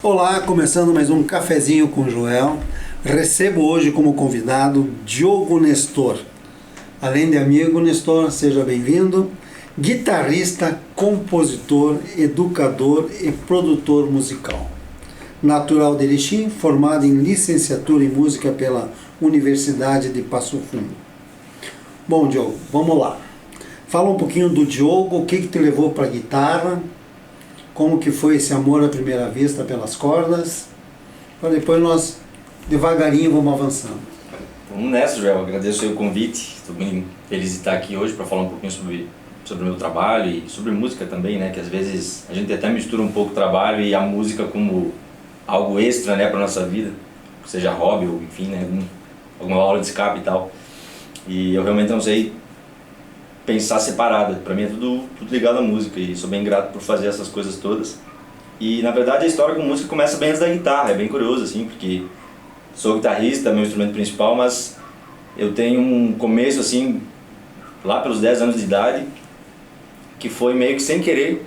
Olá, começando mais um cafezinho com o Joel. Recebo hoje como convidado Diogo Nestor. Além de amigo, Nestor, seja bem-vindo. Guitarrista, compositor, educador e produtor musical. Natural de Erechim, formado em licenciatura em música pela Universidade de Passo Fundo. Bom, Diogo, vamos lá. Fala um pouquinho do Diogo, o que te levou para a guitarra, como que foi esse amor à primeira vista pelas cordas, para depois nós devagarinho vamos avançando. Vamos nessa, Joel. Agradeço o convite. Estou bem feliz de estar aqui hoje para falar um pouquinho sobre o meu trabalho e sobre música também, né? Que às vezes a gente até mistura um pouco o trabalho e a música como algo extra, né, para nossa vida, seja hobby ou enfim, né, alguma aula de escape e tal. E eu realmente não sei pensar separado. Para mim é tudo ligado à música e sou bem grato por fazer essas coisas todas. E na verdade a história com música começa bem antes da guitarra, é bem curioso assim, porque sou guitarrista, meu instrumento principal, mas eu tenho um começo assim, lá pelos 10 anos de idade, que foi meio que sem querer.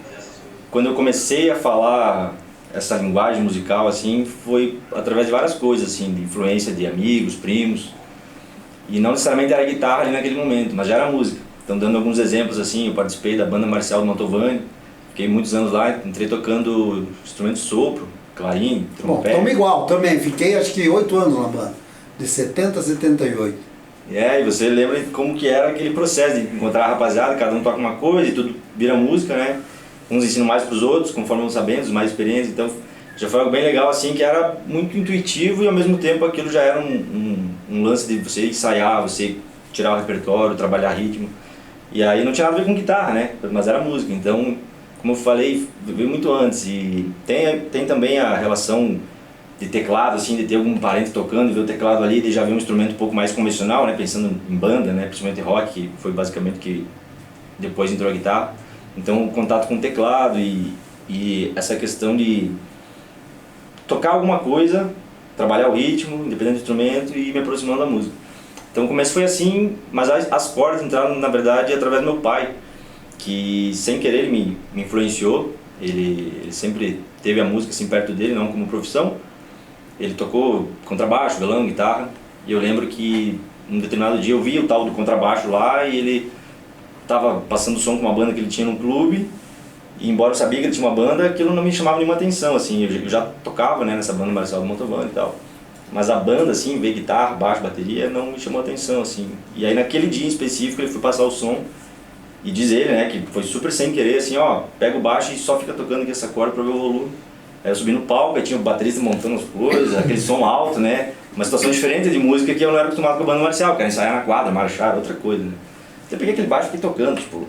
Quando eu comecei a falar essa linguagem musical assim, foi através de várias coisas assim, de influência de amigos, primos, e não necessariamente era guitarra ali naquele momento, mas já era música. Então, dando alguns exemplos assim, eu participei da banda marcial do Mantovani, fiquei muitos anos lá, entrei tocando instrumento de sopro, clarim, trompete. Bom, estamos igual, também, fiquei acho que 8 anos na banda, de 70 a 78. E você lembra como que era aquele processo de encontrar a rapaziada, cada um toca uma coisa e tudo vira música, né? Uns ensinam mais para os outros, conforme vão sabendo, os mais experientes, então já foi algo bem legal assim, que era muito intuitivo e ao mesmo tempo aquilo já era um lance de você ensaiar, você tirar o repertório, trabalhar ritmo. E aí não tinha nada a ver com guitarra, né? Mas era música, então, como eu falei, veio muito antes. E tem também a relação de teclado, assim, de ter algum parente tocando e ver o teclado ali, de já ver um instrumento um pouco mais convencional, né? Pensando em banda, né? Principalmente rock, que foi basicamente que depois entrou a guitarra. Então, o contato com o teclado e essa questão de tocar alguma coisa, trabalhar o ritmo, independente do instrumento, e me aproximando da música. Então o começo foi assim, mas as cordas entraram na verdade através do meu pai, que sem querer ele me influenciou. Ele sempre teve a música assim perto dele, não como profissão. Ele tocou contrabaixo, violão, guitarra, e eu lembro que um determinado dia eu vi o tal do contrabaixo lá e ele estava passando som com uma banda que ele tinha num clube, e embora eu sabia que ele tinha uma banda, aquilo não me chamava nenhuma atenção, assim, eu já tocava, né, nessa banda marcial do Mantovani e tal. Mas a banda, assim, ver guitarra, baixo, bateria, não me chamou atenção, assim. E aí naquele dia em específico ele foi passar o som e diz ele, né, que foi super sem querer, assim, ó, pega o baixo e só fica tocando aqui essa corda pra ver o volume. Aí eu subi no palco, aí tinha o baterista montando as coisas, aquele som alto, né, uma situação diferente de música que eu não era acostumado com a banda marcial, que era ensaiar na quadra, marchar, outra coisa, né. Então eu peguei aquele baixo e fiquei tocando, tipo,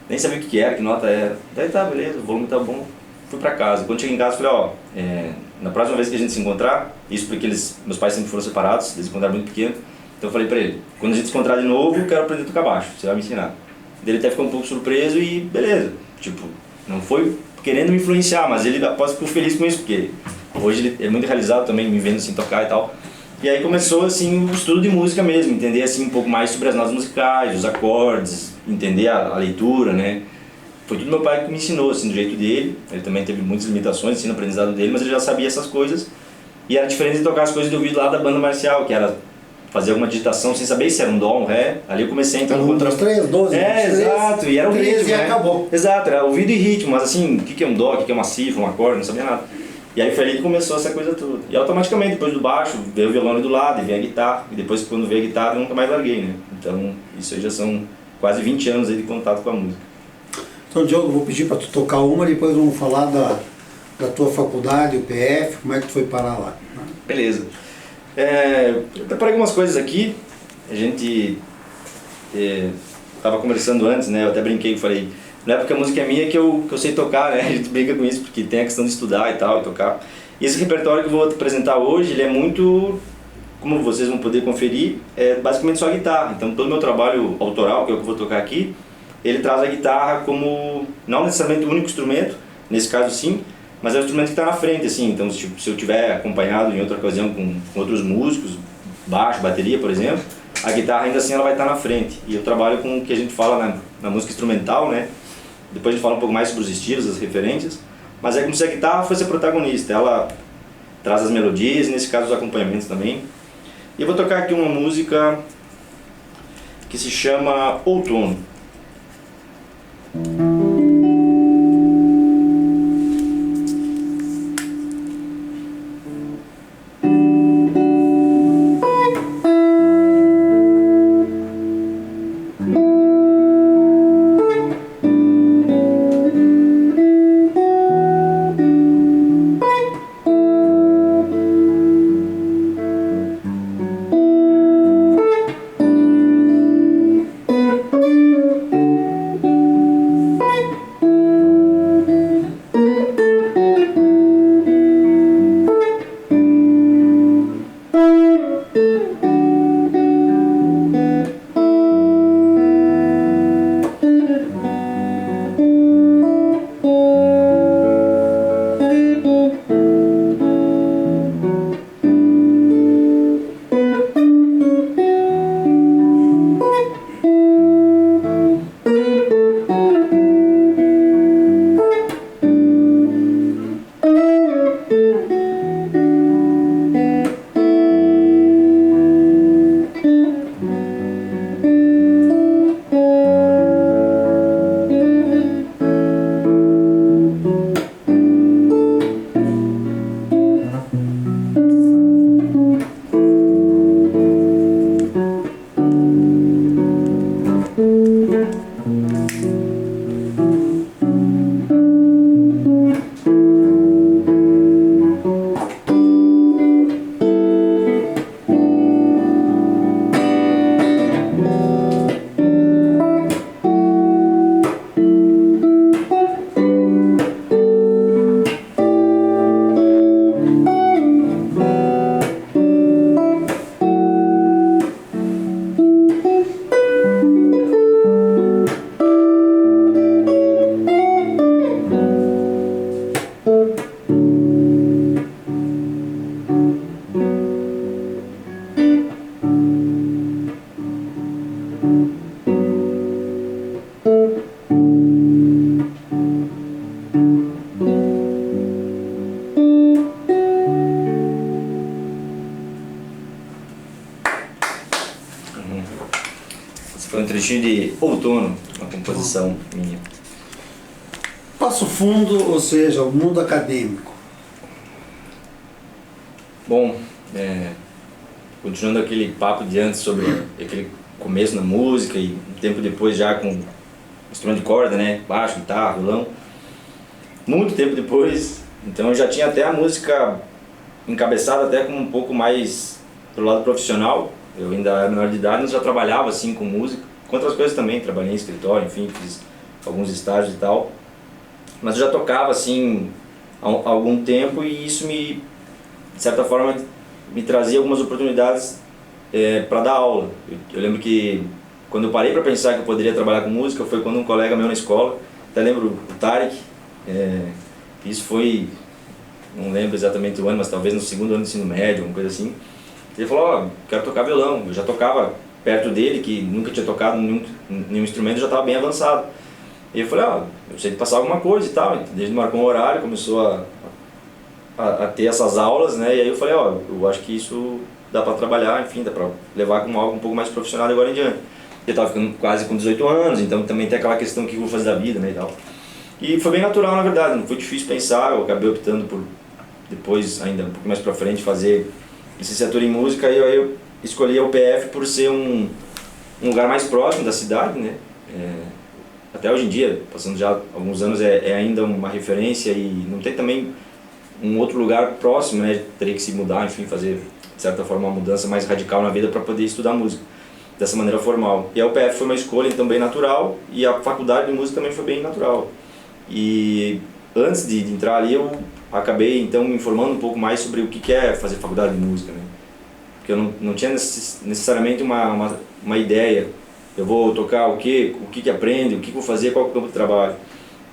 nem sabia o que era, que nota era. Daí tá, beleza, o volume tá bom. Fui pra casa. Quando cheguei em casa, falei, ó, na próxima vez que a gente se encontrar, isso porque meus pais sempre foram separados, eles se encontraram muito pequeno, então eu falei pra ele, quando a gente se encontrar de novo, eu quero aprender a tocar baixo, você vai me ensinar. Ele até ficou um pouco surpreso e beleza, tipo, não foi querendo me influenciar, mas ele após ficou feliz com isso, porque hoje ele é muito realizado também, me vendo assim tocar e tal. E aí começou assim o estudo de música mesmo, entender assim um pouco mais sobre as notas musicais, os acordes, entender a leitura, né? Foi tudo meu pai que me ensinou, assim, do jeito dele. Ele também teve muitas limitações, assim, no aprendizado dele, mas ele já sabia essas coisas. E era diferente de tocar as coisas de ouvido lá da banda marcial, que era fazer alguma digitação sem saber se era um dó, um ré. Ali eu comecei então... 1, 2, 3, 12, exato, e era o ritmo, e né? acabou. Exato, era ouvido e ritmo, mas assim, o que é um dó, o que é uma cifra, um acorde, não sabia nada. E aí foi ali que começou essa coisa toda. E automaticamente, depois do baixo, veio o violão ali do lado, e veio a guitarra. E depois, quando veio a guitarra, eu nunca mais larguei, né? Então, isso aí já são quase 20 anos aí de contato com a música. Então, Diogo, vou pedir para tu tocar uma, depois vamos falar da tua faculdade, o PF, como é que tu foi parar lá. Né? Beleza. Eu preparei algumas coisas aqui, a gente estava conversando antes, né? Eu até brinquei e falei, não é porque a música é minha que eu sei tocar, né? A gente brinca com isso, porque tem a questão de estudar e tal, e tocar. E esse repertório que eu vou te apresentar hoje, ele é muito, como vocês vão poder conferir, é basicamente só a guitarra. Então todo o meu trabalho autoral, que é o que eu vou tocar aqui, ele traz a guitarra como, não necessariamente o único instrumento, nesse caso sim, mas é o instrumento que está na frente, assim. Então se eu tiver acompanhado em outra ocasião com outros músicos, baixo, bateria, por exemplo, a guitarra ainda assim ela vai estar na frente. E eu trabalho com o que a gente fala na música instrumental, né? Depois a gente fala um pouco mais sobre os estilos, as referências, mas é como se a guitarra fosse a protagonista. Ela traz as melodias, nesse caso os acompanhamentos também. E eu vou tocar aqui uma música que se chama Outono. Esse foi um trechinho de Outono, uma composição minha. Passo Fundo, ou seja, o mundo acadêmico. Bom, continuando aquele papo de antes sobre aquele começo na música e um tempo depois já com instrumento de corda, né? Baixo, guitarra, violão. Muito tempo depois, então eu já tinha até a música encabeçada até como um pouco mais pro lado profissional. Eu ainda era menor de idade, mas já trabalhava assim com música. Com outras coisas também, trabalhei em escritório, enfim, fiz alguns estágios e tal. Mas eu já tocava assim há algum tempo e isso me, de certa forma, me trazia algumas oportunidades para dar aula. Eu lembro que quando eu parei para pensar que eu poderia trabalhar com música foi quando um colega meu na escola, até lembro o Tarek, isso foi, não lembro exatamente o ano, mas talvez no segundo ano do ensino médio, uma coisa assim. Ele falou, quero tocar violão. Eu já tocava perto dele, que nunca tinha tocado nenhum instrumento, já estava bem avançado. E eu falei, eu sei passar alguma coisa e tal. Desde que marcou um horário, começou a ter essas aulas, né? E aí eu falei, eu acho que isso dá para trabalhar, enfim, dá para levar como algo um pouco mais profissional de agora em diante. Eu estava ficando quase com 18 anos, então também tem aquela questão do que eu vou fazer da vida, né, e tal. E foi bem natural, na verdade, não foi difícil pensar, eu acabei optando por, depois, ainda um pouco mais pra frente, fazer licenciatura em música, e aí eu escolhi a UPF por ser um lugar mais próximo da cidade, né. Até hoje em dia, passando já alguns anos, é ainda uma referência e não tem também um outro lugar próximo, né, teria que se mudar, enfim, fazer, de certa forma, uma mudança mais radical na vida para poder estudar música dessa maneira formal. E a UPF foi uma escolha então bem natural e a faculdade de música também foi bem natural. E antes de entrar ali eu acabei então me informando um pouco mais sobre o que é fazer faculdade de música, né? Porque eu não tinha necessariamente uma ideia. Eu vou tocar o que aprende, o que vou fazer, qual é o campo de trabalho.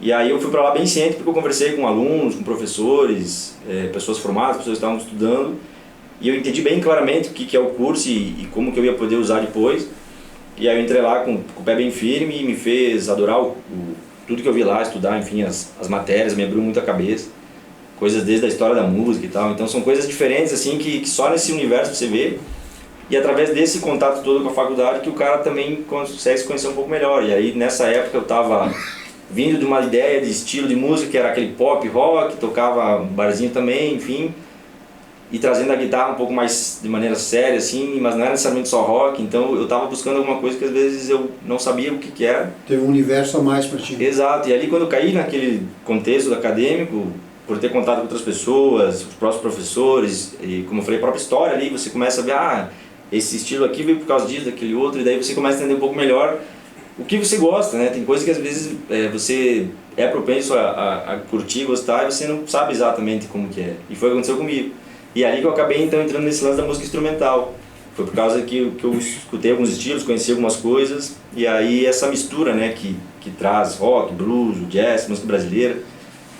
E aí eu fui para lá bem ciente porque eu conversei com alunos, com professores, pessoas formadas, pessoas que estavam estudando. E eu entendi bem claramente o que é o curso e como que eu ia poder usar depois. E aí eu entrei lá com o pé bem firme e me fez adorar tudo que eu vi lá, estudar, enfim, as matérias, me abriu muito a cabeça. Coisas desde a história da música e tal. Então são coisas diferentes, assim, que só nesse universo você vê. E através desse contato todo com a faculdade que o cara também consegue se conhecer um pouco melhor. E aí nessa época eu tava vindo de uma ideia de estilo de música que era aquele pop, rock, tocava barzinho também, enfim. E trazendo a guitarra um pouco mais de maneira séria, assim, mas não era necessariamente só rock. Então eu tava buscando alguma coisa que às vezes eu não sabia o que era. Teve um universo a mais para ti. Exato. E ali quando eu caí naquele contexto acadêmico, por ter contato com outras pessoas, os próprios professores, e como eu falei, a própria história ali, você começa a ver, esse estilo aqui veio por causa disso, daquele outro, e daí você começa a entender um pouco melhor o que você gosta, né? Tem coisas que às vezes você é propenso a curtir, gostar, e você não sabe exatamente como que é. E foi o que aconteceu comigo. E aí que eu acabei então entrando nesse lance da música instrumental. Foi por causa que eu escutei alguns estilos, conheci algumas coisas, e aí essa mistura, né, que traz rock, blues, jazz, música brasileira,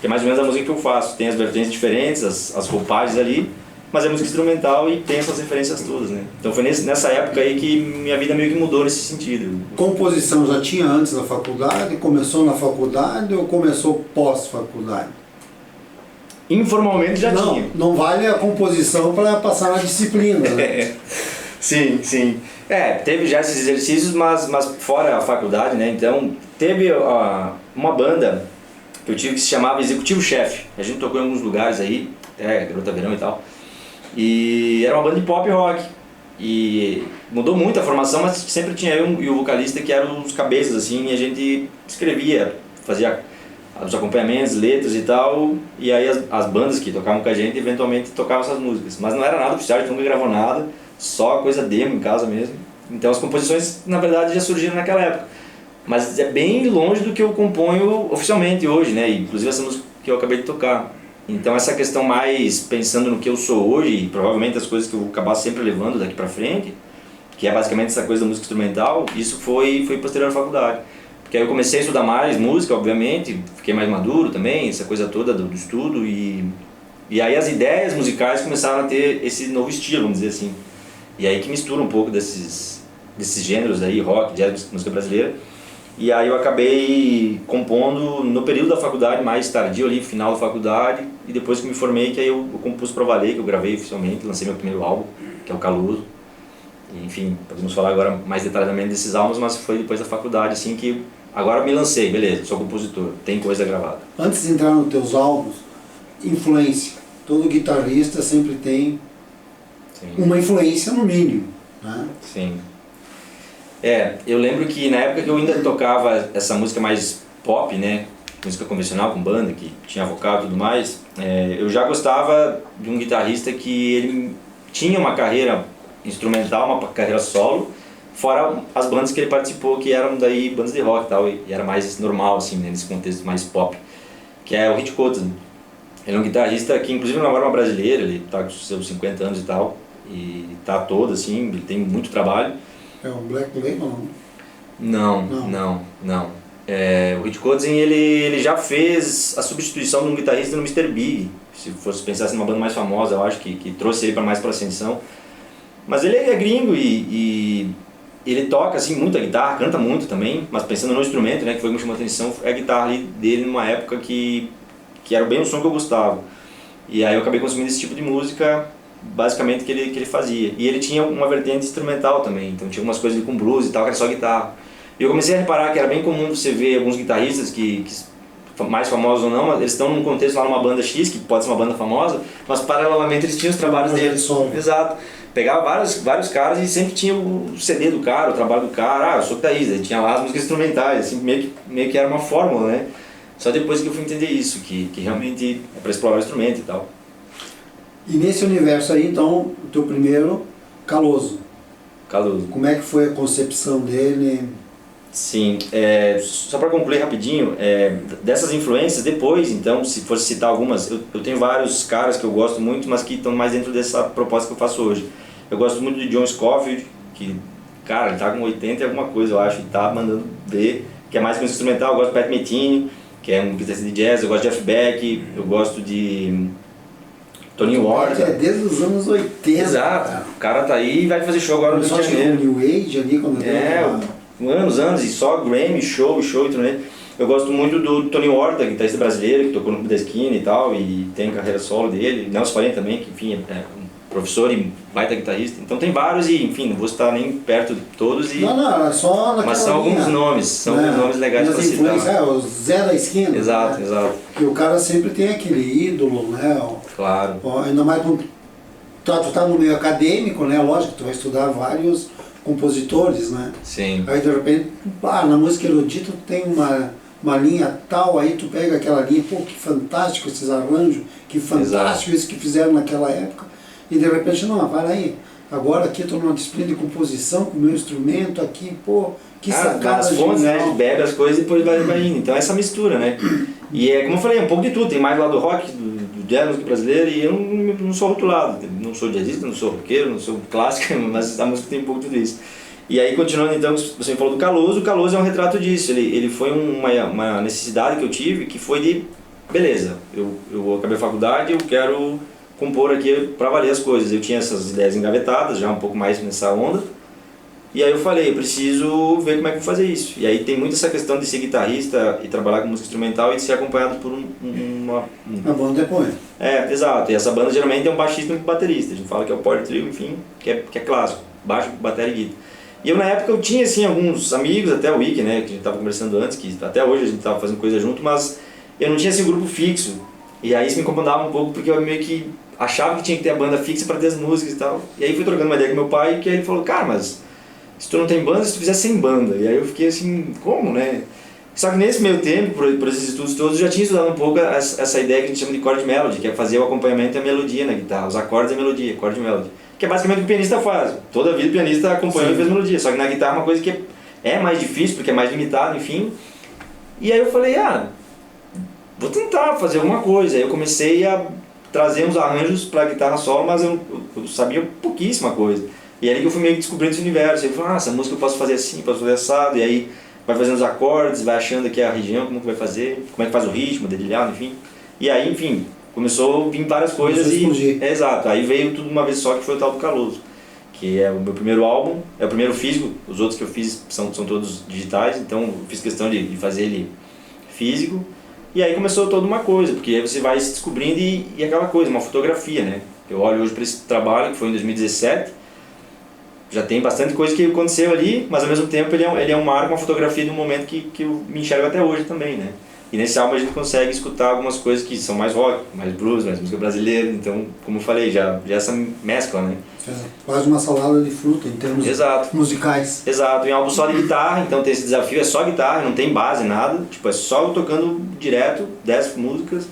que é mais ou menos a música que eu faço. Tem as vertentes diferentes, as roupagens ali, mas é música instrumental e tem essas referências todas, né? Então foi nessa época aí que minha vida meio que mudou nesse sentido. Composição já tinha antes da faculdade? Começou na faculdade ou começou pós-faculdade? Informalmente já tinha. Não vale a composição para passar na disciplina, né? Sim. Teve já esses exercícios, mas fora a faculdade, né? Então teve uma banda que eu tive que se chamava Executivo Chefe. A gente tocou em alguns lugares aí, até Garota Verão e tal. E era uma banda de pop rock. E mudou muito a formação, mas sempre tinha eu e o vocalista que eram os cabeças, assim, e a gente escrevia, fazia os acompanhamentos, letras e tal. E aí as bandas que tocavam com a gente eventualmente tocavam essas músicas. Mas não era nada oficial, a gente nunca gravou nada, só coisa demo em casa mesmo. Então as composições, na verdade, já surgiram naquela época. Mas é bem longe do que eu componho oficialmente hoje, né? Inclusive essa música que eu acabei de tocar. Então essa questão mais pensando no que eu sou hoje e provavelmente as coisas que eu vou acabar sempre levando daqui pra frente, que é basicamente essa coisa da música instrumental, isso foi posterior à faculdade. Porque aí eu comecei a estudar mais música, obviamente, fiquei mais maduro também, essa coisa toda do estudo e aí as ideias musicais começaram a ter esse novo estilo, vamos dizer assim. E aí que mistura um pouco desses gêneros aí, rock, jazz, música brasileira. E aí eu acabei compondo no período da faculdade, mais tardio ali, final da faculdade, e depois que me formei, que aí eu compus pra valer, que eu gravei oficialmente, lancei meu primeiro álbum, que é o Caluso. E, enfim, podemos falar agora mais detalhadamente desses álbuns, mas foi depois da faculdade, assim, que agora me lancei, beleza, sou compositor, tem coisa gravada. Antes de entrar nos teus álbuns, influência. Todo guitarrista sempre tem uma influência no mínimo, né? Sim. Eu lembro que na época que eu ainda tocava essa música mais pop, né, música convencional com banda, que tinha vocal e tudo mais, eu já gostava de um guitarrista que ele tinha uma carreira instrumental, uma carreira solo, fora as bandas que ele participou, que eram daí bandas de rock e tal, e era mais normal, assim, né, nesse contexto mais pop, que é o Rich Cotten. Ele é um guitarrista que inclusive não é uma brasileira, ele tá com seus 50 anos e tal, e tá todo assim, ele tem muito trabalho. É o Black Label, não? Não. O Rich Cotten, ele já fez a substituição de um guitarrista no Mr. Big, se fosse pensar numa banda mais famosa, eu acho que trouxe ele para mais para ascensão. Mas ele é gringo e ele toca assim muito a guitarra, canta muito também, mas pensando no instrumento, né, que foi o que me chamou a atenção, é a guitarra ali dele numa época que era bem o som que eu gostava. E aí eu acabei consumindo esse tipo de música, basicamente que ele fazia. E ele tinha uma vertente instrumental também, então tinha umas coisas com blues e tal, que era só guitarra. E eu comecei a reparar que era bem comum você ver alguns guitarristas que mais famosos ou não, mas eles estão num contexto lá numa banda X, que pode ser uma banda famosa, mas paralelamente eles tinham os trabalhos deles. Exato. Pegava vários caras e sempre tinha o CD do cara, o trabalho do cara, eu sou guitarrista, tinha lá as músicas instrumentais, assim, meio que era uma fórmula, né? Só depois que eu fui entender isso, que realmente é para explorar o instrumento e tal. E nesse universo aí, então, o teu primeiro, Caluso. Como é que foi a concepção dele? Sim, só para concluir rapidinho, dessas influências, depois, então, se fosse citar algumas, eu tenho vários caras que eu gosto muito, mas que estão mais dentro dessa proposta que eu faço hoje. Eu gosto muito de John Scofield, que, cara, ele tá com 80 e alguma coisa, eu acho, e tá mandando ver, que é mais música instrumental. Eu gosto de Pat Metheny, que é um guitarrista de jazz. Eu gosto de Jeff Beck, eu gosto de Tony Ward. É desde os anos 80. Exato, cara. O cara tá aí e vai fazer show agora no Rio de Janeiro. New Age ali, quando anos, e só Grammy, show e turnê. Eu gosto muito do Tony Horta, guitarrista brasileiro, que tocou no Clube da Esquina e tal, e tem a carreira solo dele. Nelson Farinha também, que enfim, é um professor e baita guitarrista. Então tem vários e, enfim, não vou estar nem perto de todos. Não, é só naquela mas são linha, alguns nomes, são alguns nomes legais para citar. O Zé da Esquina. Exato, né? exato. Que o cara sempre tem aquele ídolo, né? Claro. Ainda mais quando tu tá no meio acadêmico, né? Lógico, tu vai estudar vários compositores, né? Sim. Aí de repente, na música erudita tu tem uma linha tal, aí tu pega aquela linha, pô, que fantástico esses arranjos, que fantástico isso que fizeram naquela época. E de repente, não, para aí, agora aqui eu estou numa disciplina de composição com o meu instrumento aqui, pô, que sacada. As fontes, né? A gente bebe as coisas e depois vai indo. Então essa mistura, né? E é como eu falei, um pouco de tudo. Tem mais lá do rock, do jazz, música brasileira, e eu não sou rotulado. Não sou jazzista, não sou roqueiro, não sou clássico, mas a música tem um pouco de tudo isso. E aí, continuando então, você falou do Caloso, o Caloso é um retrato disso. Ele foi uma necessidade que eu tive, que foi de, beleza, eu acabei a faculdade, eu quero compor aqui para valer as coisas. Eu tinha essas ideias engavetadas, já um pouco mais nessa onda. E aí eu falei, eu preciso ver como é que eu vou fazer isso. E aí tem muito essa questão de ser guitarrista e trabalhar com música instrumental e de ser acompanhado por uma banda depois. Exato. E essa banda geralmente é um baixista e um baterista. A gente fala que é o power trio, enfim, que é clássico. Baixo, bateria e guitarra. E eu na época eu tinha assim alguns amigos, até o Wiki, né, que a gente estava conversando antes, que até hoje a gente estava fazendo coisa junto, mas eu não tinha esse grupo fixo. E aí isso me incomodava um pouco porque eu meio que achava que tinha que ter a banda fixa para ter as músicas e tal. E aí fui trocando uma ideia com meu pai, que aí ele falou, cara, mas se tu não tem banda, se tu fizer sem banda. E aí eu fiquei assim, como, né? Só que nesse meio tempo, por esses estudos todos, eu já tinha estudado um pouco essa ideia que a gente chama de chord melody, que é fazer o acompanhamento e a melodia na guitarra, os acordes e a melodia, chord melody. Que é basicamente o que o pianista faz. Toda a vida o pianista acompanhou e fez melodia. Só que na guitarra é uma coisa que é mais difícil, porque é mais limitado, enfim. E aí eu falei, vou tentar fazer alguma coisa. Aí eu comecei a trazer uns arranjos para guitarra solo, mas eu sabia pouquíssima coisa. E aí que eu fui meio que descobrindo esse universo. Eu falei, essa música eu posso fazer assim, posso fazer assado. E aí vai fazendo os acordes, vai achando aqui a região, como que vai fazer, como é que faz o ritmo, dedilhado, enfim. E aí, enfim, começou a vir várias coisas e... Exato, aí veio tudo de uma vez só, que foi o tal do Caloso, que é o meu primeiro álbum, é o primeiro físico, os outros que eu fiz são todos digitais, então eu fiz questão de fazer ele físico. E aí começou toda uma coisa, porque aí você vai se descobrindo e aquela coisa, uma fotografia, né? Eu olho hoje para esse trabalho, que foi em 2017, já tem bastante coisa que aconteceu ali, mas ao mesmo tempo ele é um marco, uma fotografia de um momento que eu me enxergo até hoje também, né? E nesse álbum a gente consegue escutar algumas coisas que são mais rock, mais blues, mais música brasileira, então, como eu falei, já essa mescla, né? Quase uma salada de fruta em termos musicais. Exato, em álbum só de guitarra, então tem esse desafio, é só guitarra, não tem base, nada, tipo, é só eu tocando direto, 10 músicas,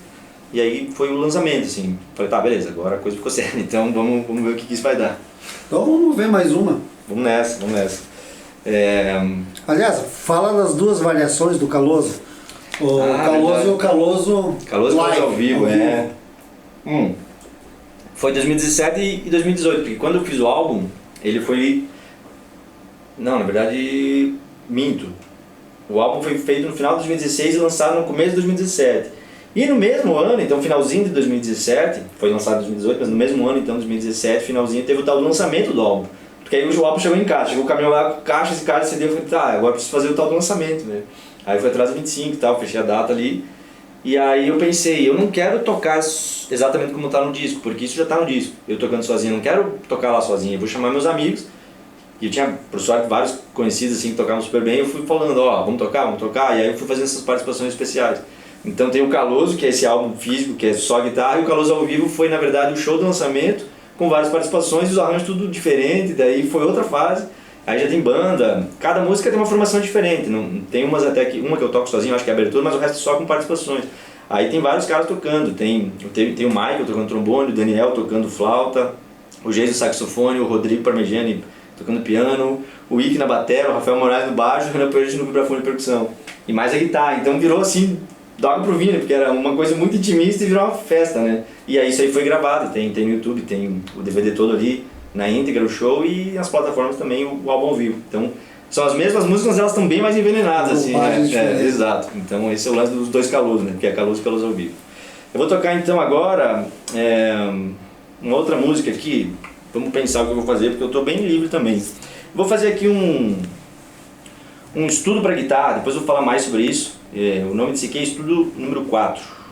e aí foi o lançamento, assim. Falei, tá, beleza, agora a coisa ficou séria, então vamos ver o que isso vai dar. Então vamos ver mais uma. Vamos nessa. Aliás, fala das duas variações do Caloso. O Caloso e o Caloso live, ao vivo. Foi 2017 e 2018, porque quando eu fiz o álbum, ele foi... Não, na verdade, minto. O álbum foi feito no final de 2016 e lançado no começo de 2017. E no mesmo ano, então finalzinho de 2017, foi lançado em 2018, mas no mesmo ano, então 2017, finalzinho, teve o tal do lançamento do álbum. Porque aí o álbum chegou em casa, chegou o caminhão lá com caixa, esse cara CD, eu falei, tá, agora preciso fazer o tal do lançamento, né? Aí foi atrás do 25 e tal, fechei a data ali. E aí eu pensei, eu não quero tocar exatamente como está no disco, porque isso já está no disco. Eu tocando sozinho, não quero tocar lá sozinho, eu vou chamar meus amigos. E eu tinha, por sorte, vários conhecidos assim que tocavam super bem, eu fui falando, vamos tocar, e aí eu fui fazendo essas participações especiais. Então tem o Caloso, que é esse álbum físico, que é só guitarra, e o Caloso ao vivo foi, na verdade, o show do lançamento, com várias participações, e os arranjos tudo diferente, daí foi outra fase. Aí já tem banda, cada música tem uma formação diferente, não, tem umas até que, uma que eu toco sozinho, acho que é abertura, mas o resto só com participações. Aí tem vários caras tocando, tem o Michael tocando trombone, o Daniel tocando flauta, o Geis no saxofone, o Rodrigo Parmegiani tocando piano, o Ike na bateria, o Rafael Moraes no baixo, o Renan Perdi no vibrafone e percussão. E mais a guitarra, então virou assim, da água pro vinho, porque era uma coisa muito intimista e virou uma festa, né? E aí isso aí foi gravado, tem no YouTube, tem o DVD todo ali, na íntegra o show, e nas plataformas também o álbum ao vivo. Então são as mesmas músicas, mas elas estão bem mais envenenadas, assim, né? Exato. Então esse é o lance dos dois Calosos, né? Porque é Caloso e Caloso ao vivo. Eu vou tocar então agora uma outra música aqui, vamos pensar o que eu vou fazer, porque eu estou bem livre também. Vou fazer aqui um estudo para guitarra, depois eu vou falar mais sobre isso. O nome desse aqui é estudo número 4.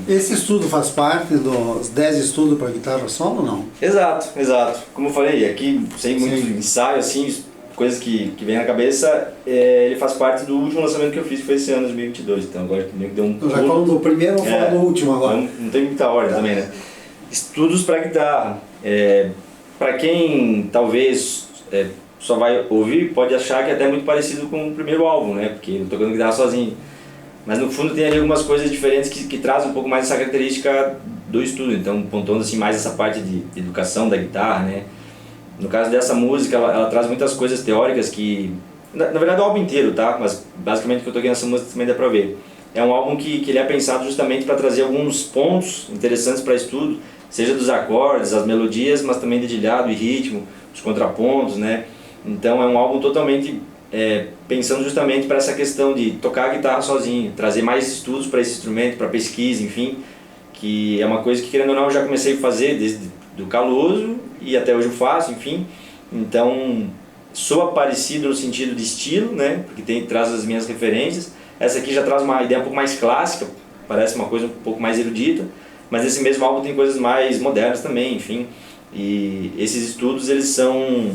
Esse estudo faz parte dos 10 estudos para guitarra solo ou não? Exato, exato. Como eu falei, aqui sem muito ensaio, assim, coisas que vem na cabeça, ele faz parte do último lançamento que eu fiz, que foi esse ano, 2022. Então agora meio que deu um... Já falando do primeiro, vamos falar do último agora. Não tem muita ordem também, né? Estudos para guitarra. Para quem talvez só vai ouvir, pode achar que é até muito parecido com o primeiro álbum, né? Porque eu tocando guitarra sozinho. Mas no fundo tem ali algumas coisas diferentes que trazem um pouco mais essa característica do estudo. Então, pontuando assim mais essa parte de educação da guitarra, né? No caso dessa música, ela traz muitas coisas teóricas que... Na verdade, o álbum inteiro, tá? Mas basicamente o que eu toquei nessa música também dá pra ver. É um álbum que ele é pensado justamente para trazer alguns pontos interessantes para estudo, seja dos acordes, as melodias, mas também dedilhado e ritmo, os contrapontos, né? Então é um álbum totalmente pensando justamente para essa questão de tocar a guitarra sozinho, trazer mais estudos para esse instrumento, para pesquisa, enfim, que é uma coisa que, querendo ou não, eu já comecei a fazer desde do Caloso e até hoje eu faço, enfim. Então soa parecido no sentido de estilo, né? Porque traz as minhas referências. Essa aqui já traz uma ideia um pouco mais clássica, parece uma coisa um pouco mais erudita, mas esse mesmo álbum tem coisas mais modernas também, enfim. E esses estudos, eles são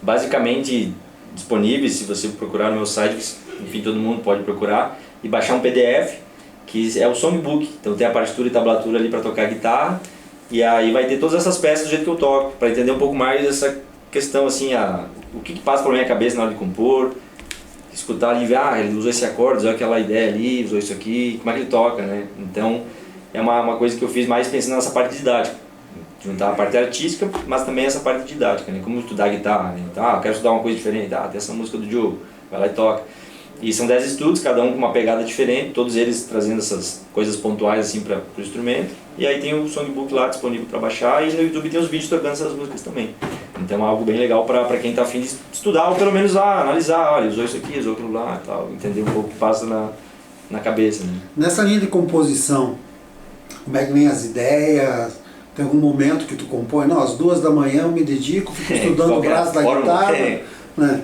basicamente disponíveis, se você procurar no meu site, enfim, todo mundo pode procurar, e baixar um PDF, que é o songbook. Então tem a partitura e tablatura ali para tocar guitarra, e aí vai ter todas essas peças do jeito que eu toco, para entender um pouco mais essa questão, assim, o que passa pela minha cabeça na hora de compor, escutar ali, ele usou esse acorde, usou aquela ideia ali, usou isso aqui, como é que ele toca, né? Então é uma coisa que eu fiz mais pensando nessa parte didática, juntar a parte artística, mas também essa parte didática, né? Como estudar guitarra, né? Então, eu quero estudar uma coisa diferente, tem essa música do Diogo, vai lá e toca. E são 10 estudos, cada um com uma pegada diferente, todos eles trazendo essas coisas pontuais assim para o instrumento. E aí tem o songbook lá disponível para baixar, e no YouTube tem os vídeos tocando essas músicas também. Então é algo bem legal para quem está afim de estudar, ou pelo menos analisar, olha, usou isso aqui, usou aquilo lá e tal, entender um pouco o que passa na cabeça. Né? Nessa linha de composição, como é que vem as ideias? Tem algum momento que tu compõe? Não, às 2 da manhã eu me dedico, fico estudando o braço da guitarra. Né?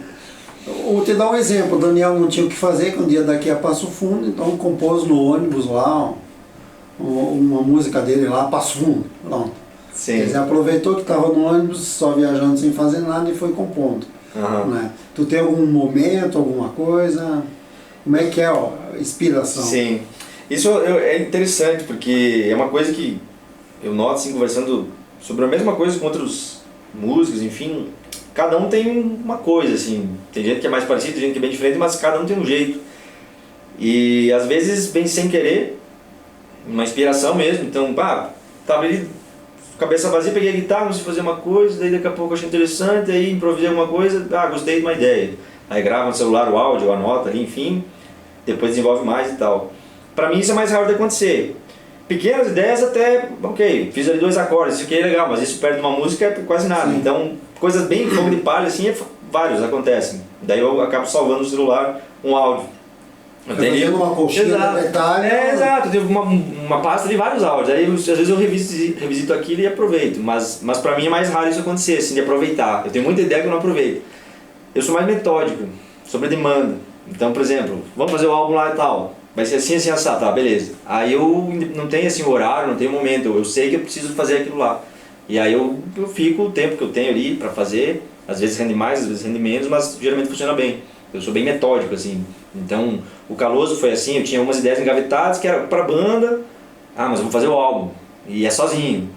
Vou te dar um exemplo, o Daniel não tinha o que fazer, que um dia daqui a Passo Fundo, então compôs no ônibus lá, uma música dele lá, Passo Fundo, pronto. Sim. Quer dizer, aproveitou que estava no ônibus, só viajando sem fazer nada e foi compondo. Né? Tu tem algum momento, alguma coisa? Como é que é a inspiração? Sim, isso é interessante, porque é uma coisa que eu noto assim, conversando sobre a mesma coisa com outros músicos, enfim, cada um tem uma coisa, assim, tem gente que é mais parecida, tem gente que é bem diferente, mas cada um tem um jeito. E às vezes vem sem querer, uma inspiração mesmo, então, tava ali, cabeça vazia, peguei a guitarra, comecei a fazer uma coisa, daí daqui a pouco achei interessante, aí improvisei alguma coisa, gostei de uma ideia. Aí grava no celular o áudio, anota ali, enfim, depois desenvolve mais e tal. Pra mim isso é mais raro de acontecer. Pequenas ideias até, ok, fiz ali 2 acordes, isso aqui é legal, mas isso perto de uma música é quase nada. Sim. Então, coisas bem fogo de palha, assim, vários acontecem. Daí eu acabo salvando no celular um áudio. Eu tenho uma colchinha de detalhe. Exato, eu tenho uma pasta de vários áudios. Aí às vezes eu revisito aquilo e aproveito. Mas pra mim é mais raro isso acontecer, assim, de aproveitar. Eu tenho muita ideia que eu não aproveito. Eu sou mais metódico, sobre a demanda. Então, por exemplo, vamos fazer o álbum lá e tal. Vai ser assim, assim, assado, tá, beleza. Aí eu não tenho assim horário, não tenho momento, eu sei que eu preciso fazer aquilo lá. E aí eu fico o tempo que eu tenho ali pra fazer, às vezes rende mais, às vezes rende menos, mas geralmente funciona bem. Eu sou bem metódico, assim. Então, o Caloso foi assim, eu tinha umas ideias engavetadas que era pra banda, mas eu vou fazer o álbum, e é sozinho.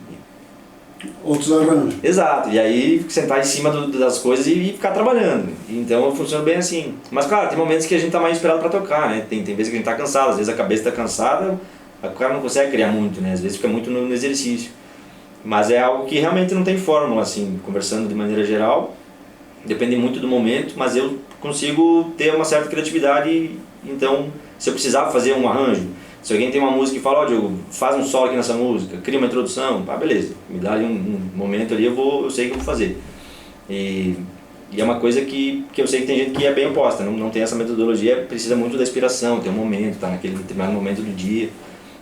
Outros arranjos. Exato, e aí sentar em cima das coisas e ficar trabalhando. Então funciona bem assim. Mas claro, tem momentos que a gente tá mais inspirado para tocar, né? Tem vezes que a gente tá cansado, às vezes a cabeça tá cansada, o cara não consegue criar muito, né? Às vezes fica muito no exercício. Mas é algo que realmente não tem fórmula, assim, conversando de maneira geral. Depende muito do momento, mas eu consigo ter uma certa criatividade. Então, se eu precisar fazer um arranjo, se alguém tem uma música e fala, Diogo, faz um solo aqui nessa música, cria uma introdução, beleza, me dá ali um momento ali, eu sei que eu vou fazer. E é uma coisa que eu sei que tem gente que é bem oposta, não tem essa metodologia, precisa muito da inspiração, tem um momento, tá naquele determinado momento do dia.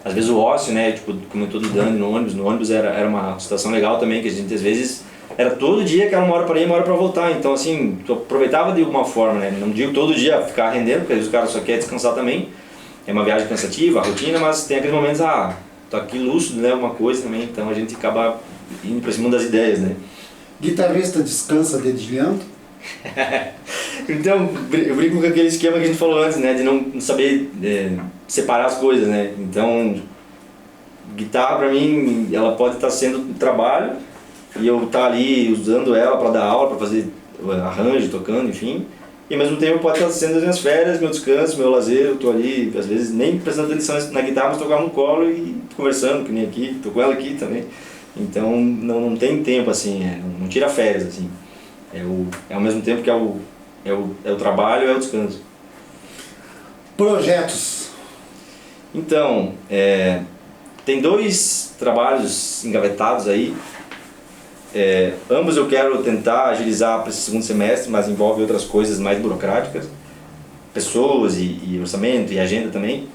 Às vezes o ócio, né, tipo, comentou do Dani no ônibus era uma situação legal também, que a gente às vezes era todo dia que era 1 hora para ir, 1 hora para voltar, então assim, tu aproveitava de alguma forma, né, não digo todo dia ficar rendendo, porque às vezes o cara só quer descansar também. É uma viagem cansativa, a rotina, mas tem aqueles momentos, tô aqui lúcido, né, uma coisa também, então a gente acaba indo para esse mundo das ideias, né. Guitarrista descansa dedilhando? Então, eu brinco com aquele esquema que a gente falou antes, né, de não saber separar as coisas, né, então, guitarra pra mim, ela pode estar sendo trabalho, e eu estar ali usando ela para dar aula, para fazer arranjo, tocando, enfim. E ao mesmo tempo pode estar sendo as minhas férias, meu descanso, meu lazer, eu tô ali, às vezes nem prestando atenção na guitarra, mas tô com ela no colo e conversando, que nem aqui, tô com ela aqui também. Então não tem tempo assim, não tira férias assim. É ao mesmo tempo que é o trabalho, é o descanso. Projetos? Então, tem 2 trabalhos engavetados aí. Ambos eu quero tentar agilizar para esse segundo semestre, mas envolve outras coisas mais burocráticas, pessoas e orçamento e agenda também,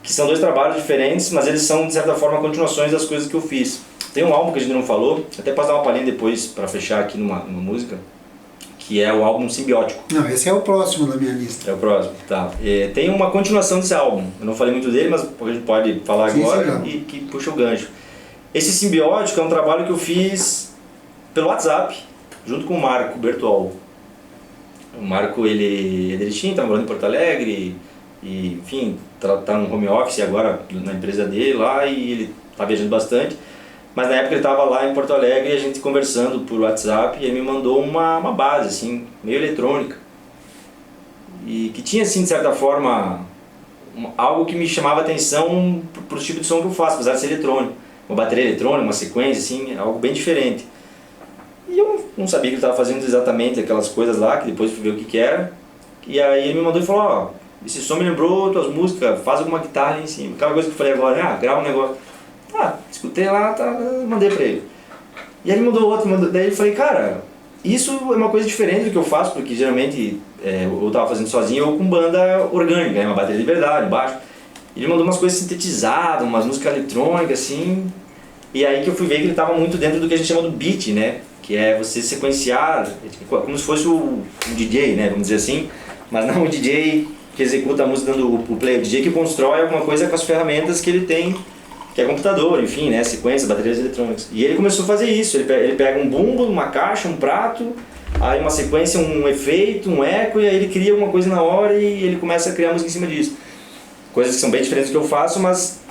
que são 2 trabalhos diferentes, mas eles são de certa forma continuações das coisas que eu fiz. Tem um álbum que a gente não falou, até posso dar uma palhinha depois para fechar aqui numa música, que é o álbum Simbiótico. Não, esse é o próximo da minha lista. É o próximo, tá. Tem uma continuação desse álbum, eu não falei muito dele, mas a gente pode falar agora e que puxa o gancho. Esse Simbiótico é um trabalho que eu fiz pelo WhatsApp, junto com o Marco Bertol. O Marco, ele é direitinho, tá morando em Porto Alegre, e enfim, tá no home office agora na empresa dele lá, e ele tá viajando bastante. Mas na época ele estava lá em Porto Alegre e a gente conversando por WhatsApp, e ele me mandou uma base, assim, meio eletrônica. E que tinha, assim, de certa forma, algo que me chamava atenção para o tipo de som que eu faço, apesar de ser eletrônico. uma bateria eletrônica, uma sequência, assim, algo bem diferente. E eu não sabia que ele estava fazendo exatamente aquelas coisas lá, que depois fui ver o que era. E aí ele me mandou e falou, ó, esse som me lembrou tuas músicas, faz alguma guitarra ali em cima. Aquela coisa que eu falei agora, grava um negócio. Tá, escutei lá, mandei pra ele. E aí ele mandou outro, daí eu falei, cara, isso é uma coisa diferente do que eu faço, porque geralmente eu tava fazendo sozinho ou com banda orgânica, uma bateria de verdade, baixo. Ele mandou umas coisas sintetizadas, umas músicas eletrônicas, assim. E aí que eu fui ver que ele estava muito dentro do que a gente chama do beat, né? Que é você sequenciar, como se fosse um DJ, né? Vamos dizer assim. Mas não o DJ que executa a música dando o play, o DJ que constrói alguma coisa com as ferramentas que ele tem, que é computador, enfim, né? Sequência, baterias eletrônicas. E ele começou a fazer isso. Ele pega um bumbo, uma caixa, um prato, aí uma sequência, um efeito, um eco, e aí ele cria alguma coisa na hora e ele começa a criar música em cima disso. Coisas que são bem diferentes do que eu faço, mas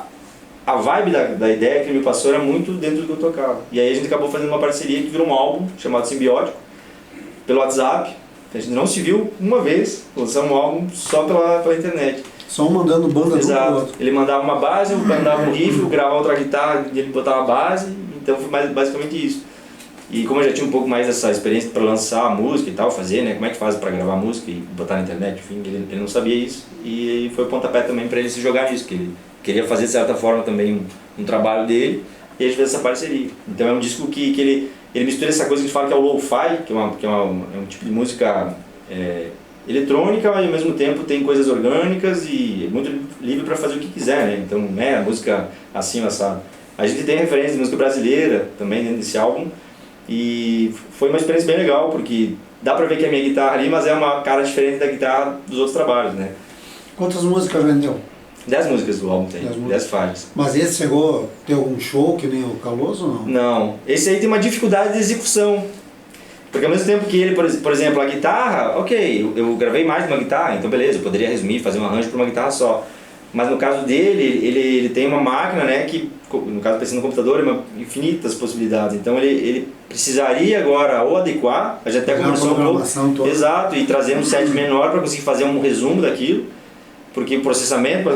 a vibe da ideia que ele me passou era muito dentro do que eu tocava. E aí a gente acabou fazendo uma parceria que virou um álbum chamado Simbiótico, pelo WhatsApp. A gente não se viu uma vez, lançamos um álbum só pela internet. Só um mandando banda do outro. Ele mandava uma base, eu mandava um riff, eu gravava outra guitarra e ele botava a base, então foi basicamente isso. E como eu já tinha um pouco mais dessa experiência para lançar a música e tal, fazer, né, como é que faz para gravar música e botar na internet, enfim, ele não sabia isso. E foi o pontapé também para ele se jogar nisso, que ele queria fazer de certa forma também um trabalho dele, e a gente fez essa parceria. Então é um disco que ele mistura essa coisa que a gente fala que é o lo-fi, que é um tipo de música eletrônica, mas ao mesmo tempo tem coisas orgânicas e é muito livre para fazer o que quiser, né? Então, a música assim, assado. A gente tem referência de música brasileira também dentro desse álbum, e foi uma experiência bem legal, porque dá pra ver que é a minha guitarra ali, mas é uma cara diferente da guitarra dos outros trabalhos, né? Quantas músicas vendeu? 10 músicas do álbum tem, 10 faixas. Mas esse chegou a ter algum show que nem o Caloso ou não? Não, esse aí tem uma dificuldade de execução. Porque ao mesmo tempo que ele, por exemplo, a guitarra, ok, eu gravei mais de uma guitarra, então beleza, eu poderia resumir, fazer um arranjo para uma guitarra só. Mas no caso dele, ele tem uma máquina, né, que no caso pensando no computador, é infinitas possibilidades. Então ele precisaria agora ou adequar, a gente até conversou um pouco, toda. Exato, e trazer um set menor para conseguir fazer um resumo daquilo. Porque o processamento,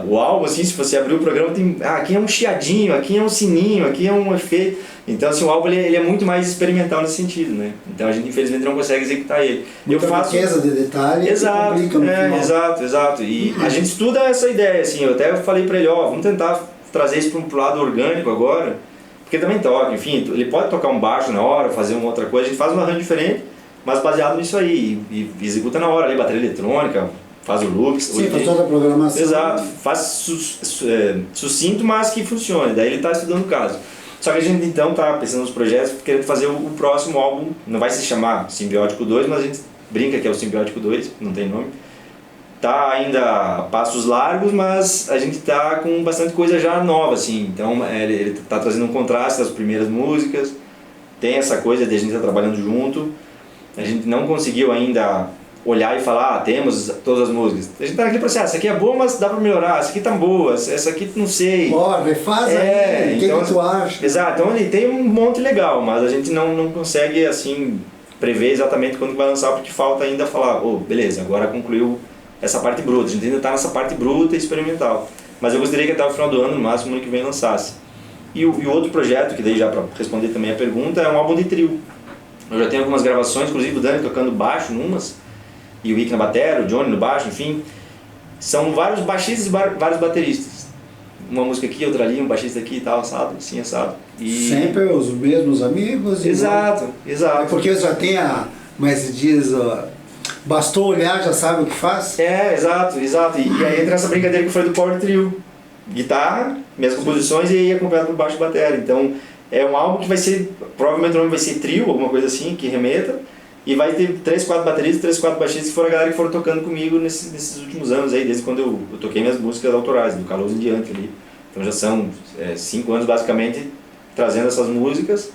o álbum, assim, se você abrir o programa, tem, aqui é um chiadinho, aqui é um sininho, aqui é um efeito. Então, assim, o álbum ele é muito mais experimental nesse sentido, né? Então a gente infelizmente não consegue executar ele. Muita riqueza de detalhe. Exato, exato. E a gente estuda essa ideia, assim, eu até falei pra ele, vamos tentar trazer isso para um lado orgânico agora, porque também toca, enfim, ele pode tocar um baixo na hora, fazer uma outra coisa, a gente faz um arranjo diferente, mas baseado nisso aí, e executa na hora ali, bateria eletrônica, faz o loop. Sim, faz toda a programação. Exato, faz sucinto, mas que funcione. Daí ele está estudando o caso. Só que a gente então está pensando nos projetos, querendo fazer o próximo álbum, não vai se chamar Simbiótico 2, mas a gente brinca que é o Simbiótico 2, não tem nome. Tá ainda a passos largos, mas a gente tá com bastante coisa já nova, assim. Então ele tá trazendo um contraste das primeiras músicas, tem essa coisa de a gente estar trabalhando junto. A gente não conseguiu ainda olhar e falar, temos todas as músicas. A gente tá naquele processo, essa aqui é boa, mas dá pra melhorar, essa aqui tá boa, essa aqui não sei. Refaz aí, o que tu acha? Exato, então ele tem um monte legal, mas a gente não consegue, assim, prever exatamente quando vai lançar, porque falta ainda falar, beleza, agora concluiu essa parte bruta, a gente ainda tá nessa parte bruta e experimental. Mas eu gostaria que até o final do ano, no máximo, ano que vem lançasse. E o outro projeto, que daí já pra responder também a pergunta, é um álbum de trio. Eu já tenho algumas gravações, inclusive o Dani tocando baixo numas, e o Ike na bateria, o Johnny no baixo, enfim. São vários baixistas e vários bateristas. Uma música aqui, outra ali, um baixista aqui e tal, assado, assim, assado. E... sempre os mesmos amigos? Exato. É porque já tem como se diz, bastou olhar, já sabe o que faz? Exato. E aí entra essa brincadeira que foi do Power Trio. Guitarra, minhas composições e aí acompanhado por baixo e bateria. Então é um álbum que vai ser, provavelmente o nome vai ser trio, alguma coisa assim, que remeta. E vai ter 3, 4 bateristas, 3, 4 baixistas, que foram a galera que foram tocando comigo nesses últimos anos aí, desde quando eu toquei minhas músicas autorais, do Caloso em diante ali. Então já são 5 anos basicamente trazendo essas músicas,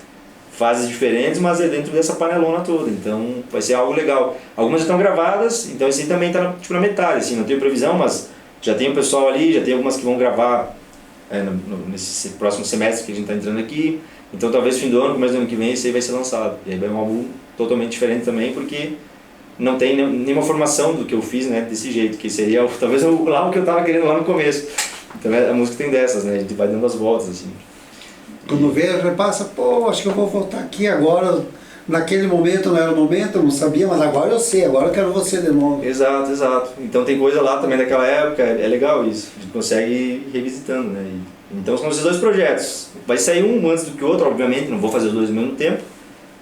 fases diferentes, mas é dentro dessa panelona toda, então vai ser algo legal. Algumas já estão gravadas, então esse aí também está na metade, assim, não tenho previsão, mas já tem o pessoal ali, já tem algumas que vão gravar nesse próximo semestre que a gente está entrando aqui. Então talvez fim do ano, começo do ano que vem, esse aí vai ser lançado. E aí vai um álbum totalmente diferente também, porque não tem nenhuma formação do que eu fiz, né, desse jeito, que seria talvez lá o que eu estava querendo lá no começo. Então a música tem dessas, né? A gente vai dando as voltas, assim. Quando vê, repassa, pô, acho que eu vou voltar aqui agora. Naquele momento não era o momento, eu não sabia, mas agora eu sei, agora eu quero você de novo. Exato, exato. Então tem coisa lá também daquela época, é legal isso. A gente consegue ir revisitando, né? Então são esses dois projetos. Vai sair um antes do que o outro, obviamente, não vou fazer os dois ao mesmo tempo.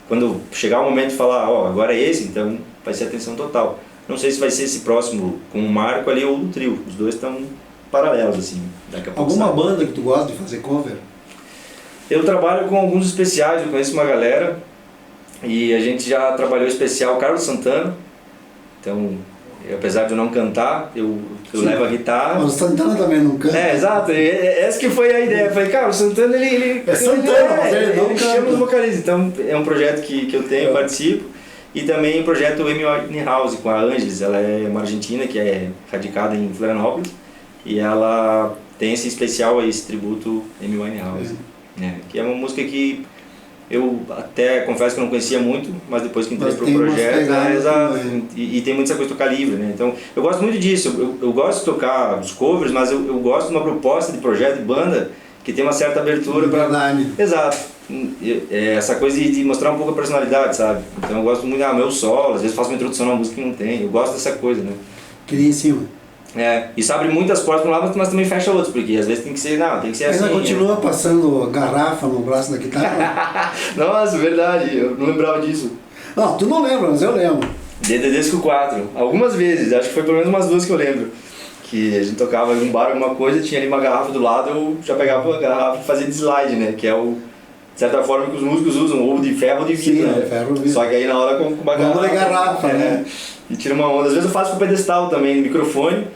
Quando chegar o momento de falar, ó, agora é esse, então vai ser atenção total. Não sei se vai ser esse próximo com o Marco ali ou o trio. Os dois estão paralelos, assim. Daqui a pouco Alguma sai. banda que tu gosta de fazer cover? Eu trabalho com alguns especiais, eu conheço uma galera. E a gente já trabalhou especial Carlos Santana. Então, apesar de eu não cantar, eu levo a guitarra. Mas o Santana também não canta. Exato. Essa que foi a ideia. Eu falei, cara, o Santana ele é Santana, mas ele não canta. Chama os vocalistas. Então, é um projeto que eu tenho, participo. E também o projeto Amy Winehouse com a Ángeles. Ela é uma argentina que é radicada em Florianópolis. E ela tem esse especial aí, esse tributo Amy Winehouse. Que é uma música que eu até confesso que eu não conhecia muito, mas depois que entrei pro projeto, e tem muita coisa de tocar livre, né? Então eu gosto muito disso, eu gosto de tocar os covers, mas eu gosto de uma proposta de projeto, de banda, que tem uma certa abertura para... Exato. Essa coisa de mostrar um pouco a personalidade, sabe? Então eu gosto muito, meu solo, às vezes faço uma introdução numa música que não tem, eu gosto dessa coisa, né? Queria em cima. Isso abre muitas portas para um lado, mas também fecha outros, porque às vezes tem que ser assim. Ainda continua passando garrafa no braço da guitarra? Nossa, verdade, eu não lembrava disso. Não, tu não lembra, mas eu lembro. DDDs com 4, algumas vezes, acho que foi pelo menos umas duas que eu lembro. Que a gente tocava em um bar, alguma coisa, tinha ali uma garrafa do lado, eu já pegava a garrafa e fazia de slide, né? Que é de certa forma que os músicos usam, ou de ferro ou de vidro, né? Ferro, vidro. Só que aí na hora com uma garrafa, né? E tira uma onda. Às vezes eu faço com pedestal também, microfone,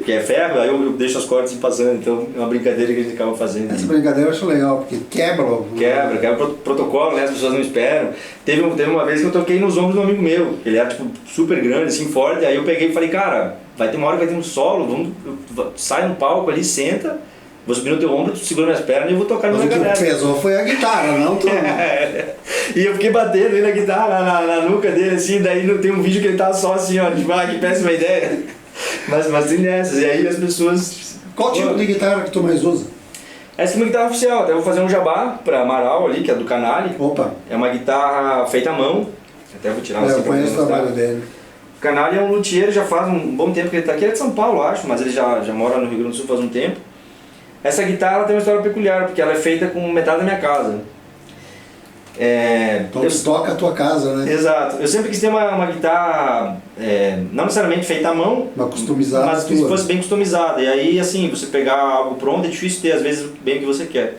que é ferro, aí eu deixo as cordas passando, então é uma brincadeira que a gente acaba fazendo. Essa brincadeira eu acho legal, porque quebra o protocolo, né? As pessoas não esperam. Teve uma vez que eu toquei nos ombros de um amigo meu, ele era tipo super grande, assim, forte, aí eu peguei e falei, cara, vai ter uma hora que vai ter um solo, sai no palco ali, senta, vou subir no teu ombro, tu segura minhas pernas e eu vou tocar na galera. Mas o que pesou foi a guitarra, não tu. E eu fiquei batendo aí na guitarra, na nuca dele, assim, daí tem um vídeo que ele tava só assim, ó, tipo, que péssima ideia. Mas tem dessas, e aí as pessoas... Qual tipo de guitarra que tu mais usa? Essa é uma guitarra oficial, até vou fazer um jabá pra Amaral ali, que é do Canale. Opa! É uma guitarra feita à mão, até vou tirar eu conheço o trabalho dele. O Canale é um luthier, já faz um bom tempo que ele tá aqui, ele é de São Paulo, acho, mas ele já mora no Rio Grande do Sul faz um tempo. Essa guitarra tem uma história peculiar, porque ela é feita com metade da minha casa. Então tu toca a tua casa, né? Exato. Eu sempre quis ter uma guitarra, não necessariamente feita à mão, mas customizada, mas que fosse bem customizada. E aí, assim, você pegar algo pronto é difícil ter, às vezes, bem o que você quer.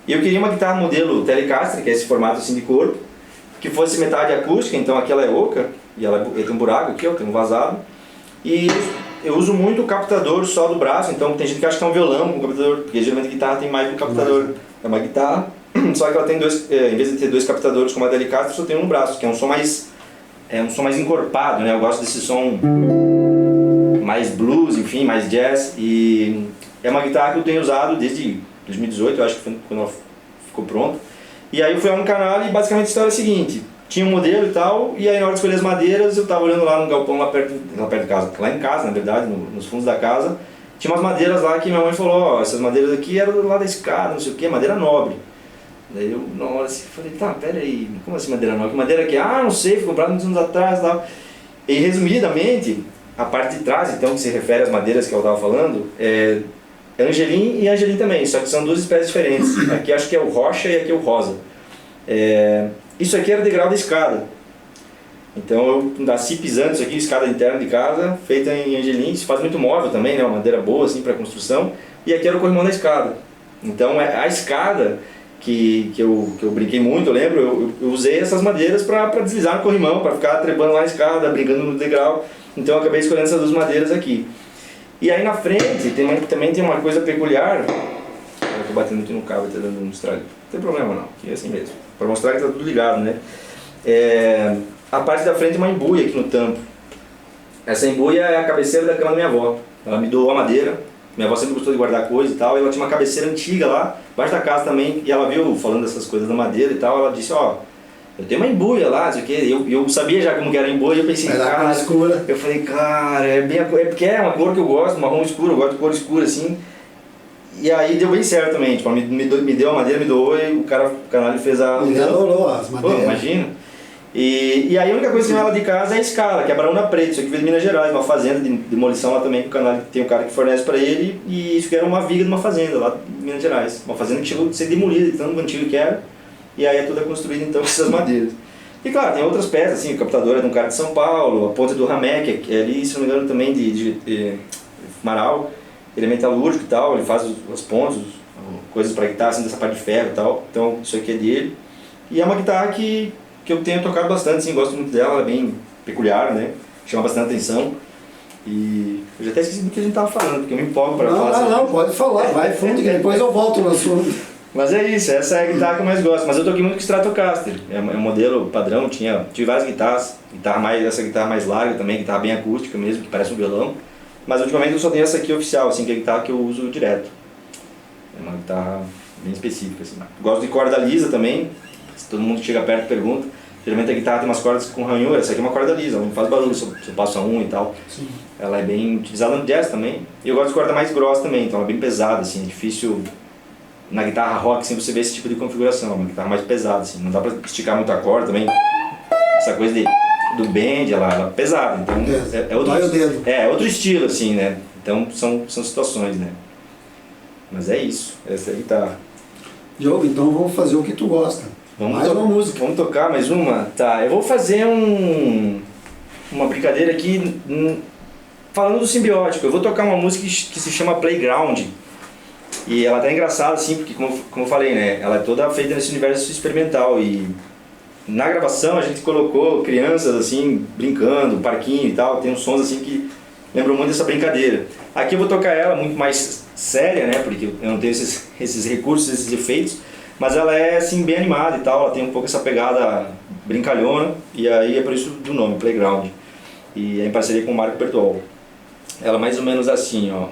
E eu queria uma guitarra modelo Telecaster, que é esse formato assim de corpo, que fosse metade acústica, então aqui ela é oca, e ela tem um buraco aqui, ó, tem um vazado. E eu uso muito o captador só do braço, então tem gente que acha que é um violão com captador, porque geralmente a guitarra tem mais de um captador. É uma guitarra, só que ela tem dois, em vez de ter dois captadores como a Telecaster, só tem um no braço, que é um som mais encorpado, né? Eu gosto desse som mais blues, enfim, mais jazz, e é uma guitarra que eu tenho usado desde 2018, eu acho que foi quando ela ficou pronta. E aí eu fui lá no canal e basicamente a história é a seguinte: tinha um modelo e tal, e aí na hora de escolher as madeiras eu tava olhando lá no galpão lá perto de casa, lá em casa, na verdade, nos fundos da casa, tinha umas madeiras lá que minha mãe falou, ó, essas madeiras aqui eram do lado da escada, não sei o que, madeira nobre. Daí eu, na hora assim, falei, tá, pera aí, como assim madeira nobre? Que madeira que é? Ah, não sei, fui comprado muitos anos atrás e tal. E resumidamente, a parte de trás, então, que se refere às madeiras que eu tava falando, é Angelim e Angelim também, só que são duas espécies diferentes. Aqui acho que é o rocha e aqui é o rosa. Isso aqui era o degrau da escada. Então eu nasci pisando isso aqui, escada interna de casa, feita em Angelim, se faz muito móvel também, né, uma madeira boa assim para construção. E aqui era o corrimão da escada. Então a escada que eu brinquei muito, eu lembro, eu usei essas madeiras para deslizar no corrimão, para ficar trepando lá na escada, brincando no degrau. Então eu acabei escolhendo essas duas madeiras aqui. E aí na frente também tem uma coisa peculiar. Eu estou batendo aqui no cabo, está dando um estrago. Não tem problema não, que é assim mesmo. Para mostrar que está tudo ligado, né? A parte da frente é uma embuia aqui no tampo. Essa embuia é a cabeceira da cama da minha avó. Ela me doou a madeira. Minha avó sempre gostou de guardar coisa e tal. E ela tinha uma cabeceira antiga lá, embaixo da casa também. E ela viu falando dessas coisas da madeira e tal. Ela disse, ó, eu tenho uma embuia lá, não sei o quê. Eu sabia já como que era a embuia. Eu pensei, cara, eu falei, cara, porque é uma cor que eu gosto, marrom escuro. Eu gosto de cor escura assim. E aí deu bem certo também, tipo, me deu a madeira, me doou e o canal fez a... Ele adorou as Pô, madeiras. imagina. E aí a única coisa que tem lá de casa é a escala, que é a Brauna Preta, isso aqui veio de Minas Gerais, uma fazenda de demolição lá também, que o canal tem um cara que fornece pra ele, e isso que era uma viga de uma fazenda lá de Minas Gerais. Uma fazenda que chegou a ser demolida, de tanto antigo que era, e aí é tudo construído então com essas madeiras. E claro, tem outras peças, assim, o captador é de um cara de São Paulo, a ponte do Ramé, que é ali, se não me engano, também de Marau. Ele é metalúrgico e tal, ele faz as pontas, coisas para guitarra, assim, dessa parte de ferro e tal. Então isso aqui é dele. E é uma guitarra que eu tenho tocado bastante, assim, gosto muito dela, ela é bem peculiar, né? Chama bastante atenção. E eu já até esqueci do que a gente tava falando, porque eu me empolgo para falar. Não, pode falar, vai fundo, que depois eu volto no assunto. Mas é isso, essa é a guitarra que eu mais gosto. Mas eu toquei muito com Stratocaster, é um modelo padrão, tive várias guitarras, essa guitarra mais larga também, guitarra bem acústica mesmo, que parece um violão. Mas ultimamente eu só tenho essa aqui oficial, assim, que é a guitarra que eu uso direto. É uma guitarra bem específica, assim. Gosto de corda lisa também, se todo mundo chega perto e pergunta. Geralmente a guitarra tem umas cordas com ranhura, essa aqui é uma corda lisa, ela não faz barulho se eu passo a e tal. Sim. Ela é bem utilizada no jazz também. E eu gosto de corda mais grossa também, então ela é bem pesada, assim, é difícil... Na guitarra rock, assim, você vê esse tipo de configuração, uma guitarra mais pesada, assim, não dá pra esticar muito a corda também. Essa coisa do bend, ela é pesada, então é outro estilo, assim, né? Então são situações, né? Mas é isso, essa é a guitarra. Diogo, então vamos fazer o que tu gosta. Mais uma música. Vamos tocar mais uma? Tá, eu vou fazer uma brincadeira aqui falando do simbiótico. Eu vou tocar uma música que se chama Playground. E ela tá engraçada, assim, porque como eu falei, né? Ela é toda feita nesse universo experimental e na gravação a gente colocou crianças, assim, brincando, parquinho e tal. Tem uns sons, assim, que lembram muito dessa brincadeira. Aqui eu vou tocar ela muito mais séria, né? Porque eu não tenho esses recursos, esses efeitos. Mas ela é, assim, bem animada e tal. Ela tem um pouco essa pegada brincalhona. E aí é por isso do nome, Playground. E é em parceria com o Marco Bertol. Ela é mais ou menos assim, ó.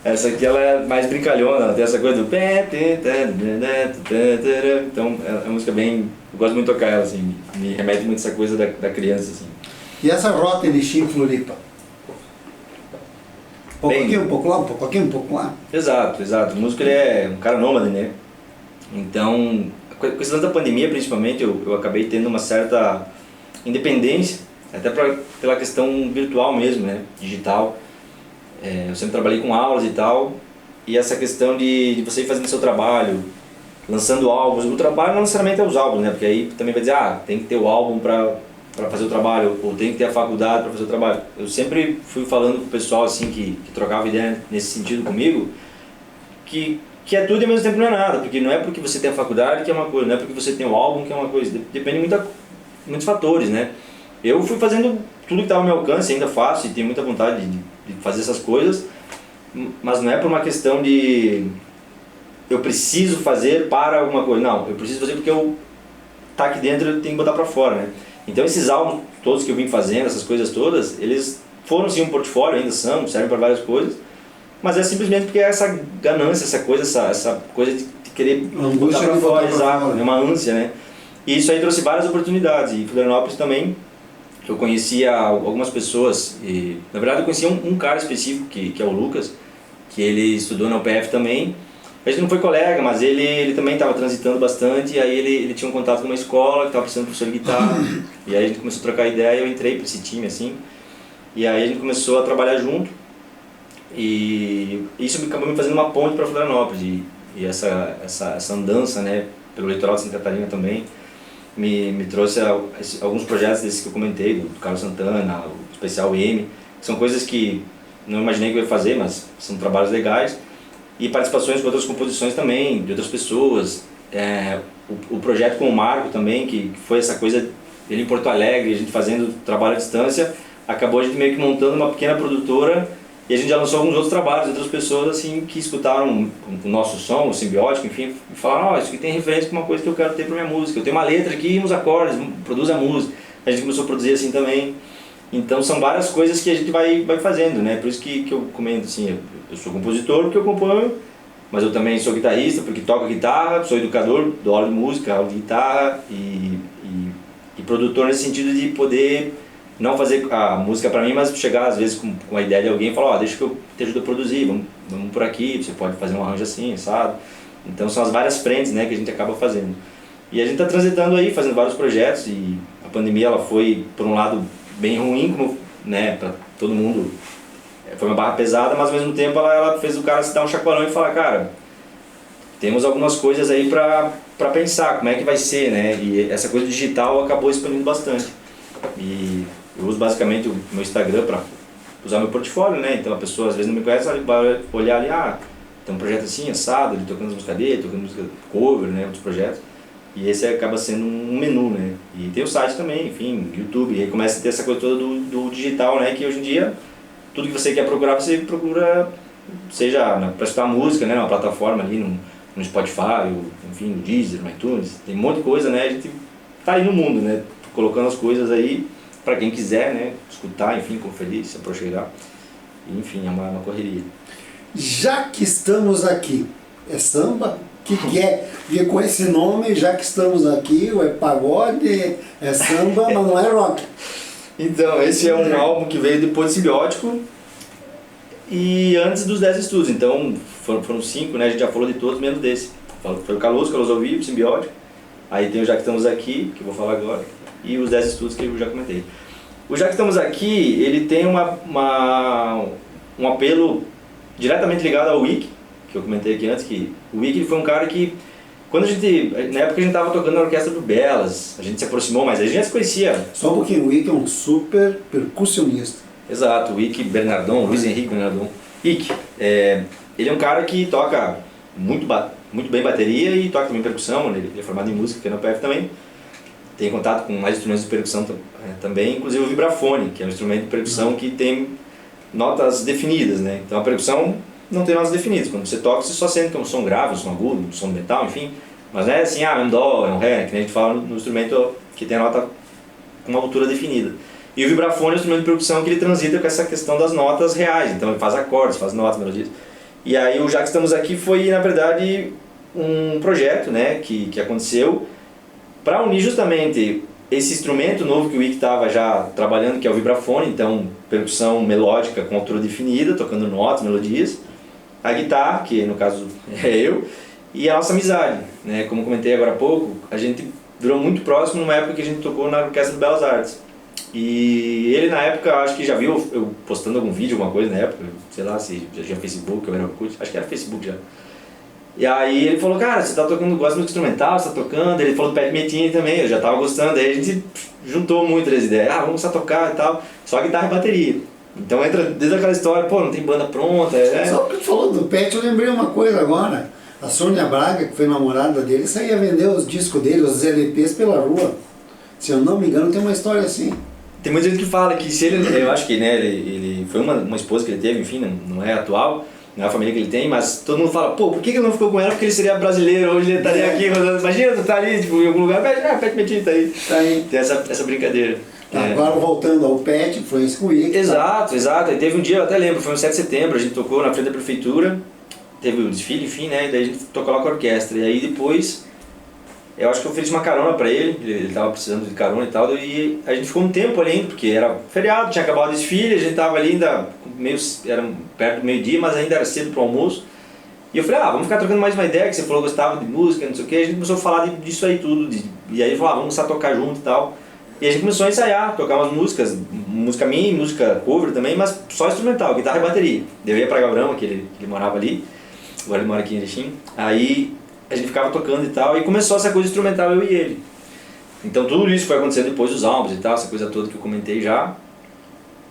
Essa aqui ela é mais brincalhona, ela tem essa coisa do... Então é uma música bem... Eu gosto muito de tocar ela, assim, me remete muito a essa coisa da criança, assim. E essa rota Elixir em Floripa? Um pouco aqui, um pouco lá, um pouco aqui, um pouco lá. Exato. O músico ele é um cara nômade, né? Então, com a questão da pandemia principalmente, eu acabei tendo uma certa independência, até pela questão virtual mesmo, né? Digital. Eu sempre trabalhei com aulas e tal, e essa questão de você ir fazendo seu trabalho, lançando álbuns. O trabalho não necessariamente é os álbuns, né? Porque aí também vai dizer, tem que ter o álbum para fazer o trabalho, ou tem que ter a faculdade para fazer o trabalho. Eu sempre fui falando com o pessoal assim que trocava ideia nesse sentido comigo, que que é tudo e ao mesmo tempo não é nada, porque não é porque você tem a faculdade que é uma coisa, não é porque você tem o álbum que é uma coisa, depende de muitos fatores, né? Eu fui fazendo tudo que estava ao meu alcance, ainda faço e tenho muita vontade de fazer essas coisas, mas não é por uma questão de eu preciso fazer para alguma coisa, não, eu preciso fazer porque eu tá aqui dentro, eu tenho que botar para fora, né? Então esses álbuns todos que eu vim fazendo, essas coisas todas, eles foram sim um portfólio, ainda servem para várias coisas, mas é simplesmente porque é essa ganância, essa coisa de querer botar para fora, exato, é uma ânsia, né? E isso aí trouxe várias oportunidades, e Florianópolis também, eu conhecia algumas pessoas, e na verdade eu conhecia um cara específico, que é o Lucas, que ele estudou na UPF também. A gente não foi colega, mas ele também estava transitando bastante, e aí ele tinha um contato com uma escola que estava precisando de professor de guitarra, e aí a gente começou a trocar ideia e eu entrei para esse time, assim, e aí a gente começou a trabalhar junto, e isso acabou me fazendo uma ponte para Florianópolis, e essa andança, né, pelo litoral de Santa Catarina também, me trouxe alguns projetos desses que eu comentei, do Carlos Santana, o Especial M, que são coisas que não imaginei que eu ia fazer, mas são trabalhos legais, e participações com outras composições também, de outras pessoas. O projeto com o Marco também, que foi essa coisa, ele em Porto Alegre, a gente fazendo trabalho à distância, acabou a gente meio que montando uma pequena produtora, e a gente já lançou alguns outros trabalhos de outras pessoas assim, que escutaram o nosso som, o Simbiótico, enfim, e falaram, isso aqui tem referência com uma coisa que eu quero ter para minha música, eu tenho uma letra aqui, uns acordes, produz a música. A gente começou a produzir assim também. Então são várias coisas que a gente vai fazendo, né? Por isso que eu comento assim, eu sou compositor porque eu componho, mas eu também sou guitarrista porque toco guitarra, sou educador, dou aula de música, aula de guitarra e produtor nesse sentido de poder não fazer a música para mim, mas chegar às vezes com a ideia de alguém e falar, deixa que eu te ajudo a produzir, vamos por aqui, você pode fazer um arranjo assim, sabe? Então são as várias frentes, né, que a gente acaba fazendo. E a gente está transitando aí, fazendo vários projetos, e a pandemia ela foi, por um lado, bem ruim, como, né, para todo mundo, foi uma barra pesada, mas ao mesmo tempo ela fez o cara se dar um chacoalhão e falar, cara, temos algumas coisas aí para pensar, como é que vai ser, né? E essa coisa digital acabou expandindo bastante. E eu uso basicamente o meu Instagram para usar meu portfólio, né? Então a pessoa às vezes não me conhece, ela vai olhar ali, tem um projeto assim, assado, ele tocando as músicas dele, tocando música cover, né? Outros projetos. E esse acaba sendo um menu, né? E tem o site também, enfim, YouTube, e aí começa a ter essa coisa toda do digital, né? Que hoje em dia, tudo que você quer procurar, você procura, seja para escutar música, né? Numa plataforma ali, no Spotify, enfim, no Deezer, no iTunes, tem um monte de coisa, né? A gente tá aí no mundo, né? Colocando as coisas aí para quem quiser, né? Escutar, enfim, conferir, se aproximar. Enfim, é uma correria. Já que estamos aqui, é samba? O que é? E com esse nome, já que estamos aqui, é pagode, é samba, mas não é rock. Então, esse é um álbum que veio depois do Simbiótico e antes dos 10 estudos. Então, foram 5, né? A gente já falou de todos, menos desse. Foi o Caluso ao vivo, Simbiótico. Aí tem o Já Que Estamos Aqui, que eu vou falar agora, e os 10 estudos que eu já comentei. O Já Que Estamos Aqui, ele tem um apelo diretamente ligado ao Wick, que eu comentei aqui antes, que o Wick foi um cara que, na época a gente estava tocando na orquestra do Belas, a gente se aproximou, mas a gente já se conhecia. Só porque o Wick é um super percussionista. Exato, o Wick Bernardon, Luiz Henrique Bernardon. Wick, ele é um cara que toca muito bem bateria e toca também percussão, ele é formado em música, que é na UPF também. Tem contato com mais instrumentos de percussão também, inclusive o vibrafone, que é um instrumento de percussão que tem notas definidas, né? Então a percussão não tem notas definidas. Quando você toca, você só sente que é um som grave, um som agudo, um som de metal, enfim. Mas não é assim, é um dó, é um ré, que a gente fala no instrumento que tem a nota com uma altura definida. E o vibrafone é um instrumento de percussão que ele transita com essa questão das notas reais. Então ele faz acordes, faz notas, melodias. E aí o Já Que Estamos Aqui foi, na verdade, um projeto, né, que aconteceu para unir justamente esse instrumento novo que o Wick estava já trabalhando, que é o vibrafone, então percussão melódica com altura definida, tocando notas, melodias, a guitarra, que no caso é eu, e a nossa amizade, né? Como comentei agora há pouco, a gente virou muito próximo numa época que a gente tocou na Orquestra de Belas Artes. E ele na época, acho que já viu eu postando algum vídeo, alguma coisa na época, sei lá se já tinha Facebook, ou era Orkut, acho que era Facebook já. E aí ele falou, cara, você tá tocando, gosta muito de instrumental, você tá tocando, ele falou do Pat Metheny também, eu já tava gostando, aí a gente juntou muito as ideias, vamos começar a tocar e tal, só guitarra e bateria. Então entra desde aquela história, não tem banda pronta. Só porque tu falou do Pat, eu lembrei uma coisa agora. A Sônia Braga, que foi namorada dele, saía vender os discos dele, os LPs pela rua. Se eu não me engano, tem uma história assim. Tem muita gente que fala que se ele, eu acho que né, ele foi uma esposa que ele teve, enfim, não é atual, não é a família que ele tem, mas todo mundo fala, pô, por que ele não ficou com ela? Porque ele seria brasileiro, hoje ele estaria aqui, imagina, tu tá ali, tipo, em algum lugar, pede Metinho, tá aí. Tá aí. Tem essa brincadeira. Agora voltando ao Pet, foi esse com o Ike. Exato. E teve um dia, eu até lembro, foi no 7 de setembro, a gente tocou na frente da prefeitura, teve o desfile, enfim, né, e daí a gente tocou lá com a orquestra, e aí depois... Eu acho que eu ofereci uma carona pra ele tava precisando de carona e tal, e a gente ficou um tempo ali ainda, porque era feriado, tinha acabado o desfile, a gente tava ali ainda, era perto do meio-dia, mas ainda era cedo pro almoço. E eu falei, vamos ficar trocando mais uma ideia, que você falou que gostava de música, não sei o que, a gente começou a falar disso aí tudo, e aí ele falou, vamos começar a tocar junto e tal. E a gente começou a ensaiar, tocar umas músicas, música minha, música cover também, mas só instrumental, guitarra e bateria. Eu ia pra Gabrama, que ele morava ali, agora ele mora aqui em Erechim, aí... A gente ficava tocando e tal, e começou essa coisa instrumental, eu e ele. Então tudo isso foi acontecendo depois dos álbuns e tal, essa coisa toda que eu comentei já.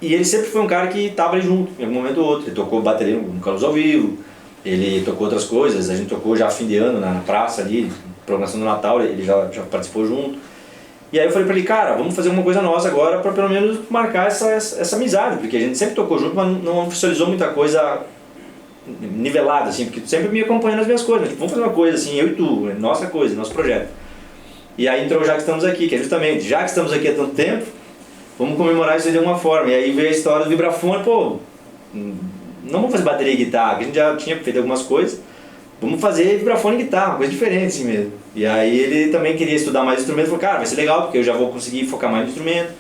E ele sempre foi um cara que estava ali junto, em algum momento ou outro. Ele tocou bateria no Carlos ao Vivo, ele tocou outras coisas, a gente tocou já fim de ano na praça ali, programação do Natal, ele já participou junto. E aí eu falei pra ele, cara, vamos fazer uma coisa nossa agora pra pelo menos marcar essa amizade, porque a gente sempre tocou junto, mas não oficializou muita coisa nivelado, assim, porque tu sempre me acompanha nas minhas coisas, tipo, vamos fazer uma coisa assim, eu e tu, nossa coisa, nosso projeto. E aí entrou Já Que Estamos Aqui, que é justamente, já que estamos aqui há tanto tempo, vamos comemorar isso de alguma forma. E aí veio a história do vibrafone, pô, não vamos fazer bateria e guitarra, que a gente já tinha feito algumas coisas, vamos fazer vibrafone e guitarra, uma coisa diferente assim mesmo. E aí ele também queria estudar mais instrumento, falou, cara, vai ser legal, porque eu já vou conseguir focar mais no instrumento.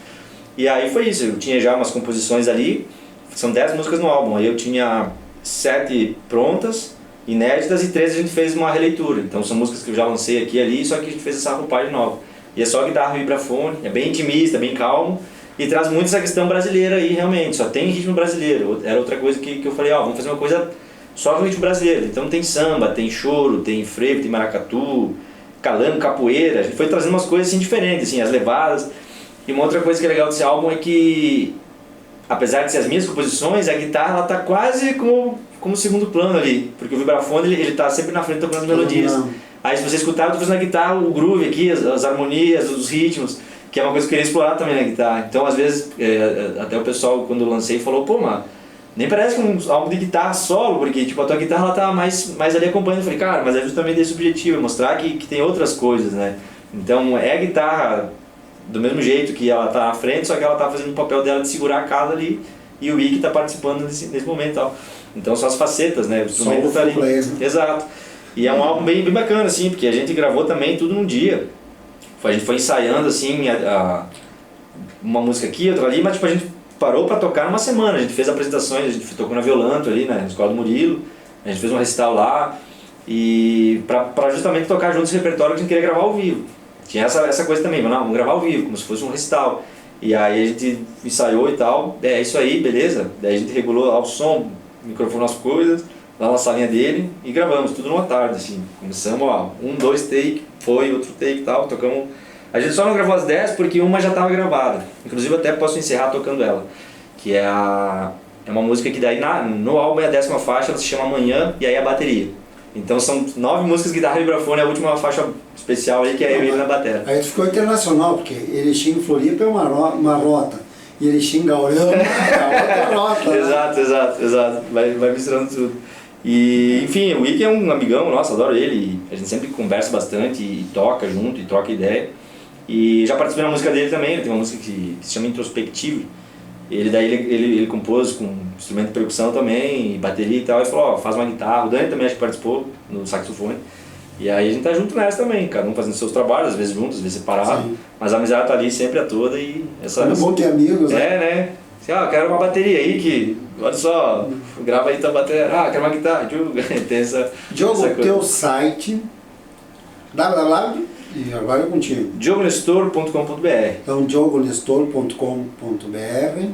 E aí foi isso, eu tinha já umas composições ali, são 10 músicas no álbum, aí eu tinha 7 prontas, inéditas, e 3 a gente fez uma releitura. Então são músicas que eu já lancei aqui e ali, só que a gente fez essa roupagem nova. E é só guitarra e vibrafone, é bem intimista, bem calmo, e traz muito essa questão brasileira aí realmente, só tem ritmo brasileiro. Era outra coisa que eu falei, vamos fazer uma coisa só com ritmo brasileiro. Então tem samba, tem choro, tem frevo, tem maracatu, calango, capoeira. A gente foi trazendo umas coisas assim diferentes, assim, as levadas. E uma outra coisa que é legal desse álbum é que, apesar de ser as minhas composições, a guitarra ela tá quase como segundo plano ali, porque o vibrafone ele tá sempre na frente tocando as melodias. Aí se você escutar, eu tô fazendo na guitarra o groove aqui, as harmonias, os ritmos, que é uma coisa que eu queria explorar também na guitarra. Então às vezes, até o pessoal quando eu lancei falou, pô, mano, nem parece um álbum de guitarra solo, porque tipo, a tua guitarra ela tá mais ali acompanhando. Eu falei, cara, mas é justamente esse objetivo, é mostrar que tem outras coisas, né? Então é a guitarra do mesmo jeito que ela tá na frente, só que ela tá fazendo o papel dela de segurar a casa ali, e o Ike tá participando nesse momento e tal. Então são as facetas, né? O instrumento tá ali. Exato. E é um álbum bem bacana, assim, porque a gente gravou também tudo num dia. A gente foi ensaiando, assim, uma música aqui, outra ali, mas tipo, a gente parou pra tocar numa semana. A gente fez apresentações, a gente tocou na Violanto ali, na Escola do Murilo, a gente fez um recital lá, e pra justamente tocar junto esse repertório que a gente queria gravar ao vivo. Tinha essa coisa também, vamos gravar ao vivo, como se fosse um recital. E aí a gente ensaiou e tal, é isso aí, beleza. Daí a gente regulou o som, microfonou as coisas, lá na salinha dele e gravamos, tudo numa tarde, assim. Começamos, 1, 2 take, foi, outro take e tal, tocamos. A gente só não gravou as 10 porque uma já estava gravada. Inclusive até posso encerrar tocando ela. Que é uma música que daí no álbum é a 10ª faixa, ela se chama Amanhã, e aí a bateria. Então são 9 músicas, guitarra e vibrafone, a última faixa especial aí que é ele na bateria. Aí ficou internacional, porque Erechim Floripa é uma rota, e Erechim Gaurama é outra rota. Exato. Vai misturando tudo. E enfim, o Ike é um amigão nosso, adoro ele, a gente sempre conversa bastante e toca junto, e troca ideia. E já participei da música dele também, ele tem uma música que se chama Introspective. Ele compôs com instrumento de percussão também, e bateria e tal, e falou, faz uma guitarra. O Dani também acho que participou no saxofone. E aí a gente tá junto nessa também, cada um fazendo seus trabalhos, às vezes juntos, às vezes separado. Sim. Mas a amizade tá ali sempre a toda e é bom ter amigos, né? Né? Assim, quero uma bateria aí que, olha só, grava aí tua bateria. Quero uma guitarra, tem essa Diogo, teu site, e agora é contigo. diogonestor.com.br. Então, diogonestor.com.br.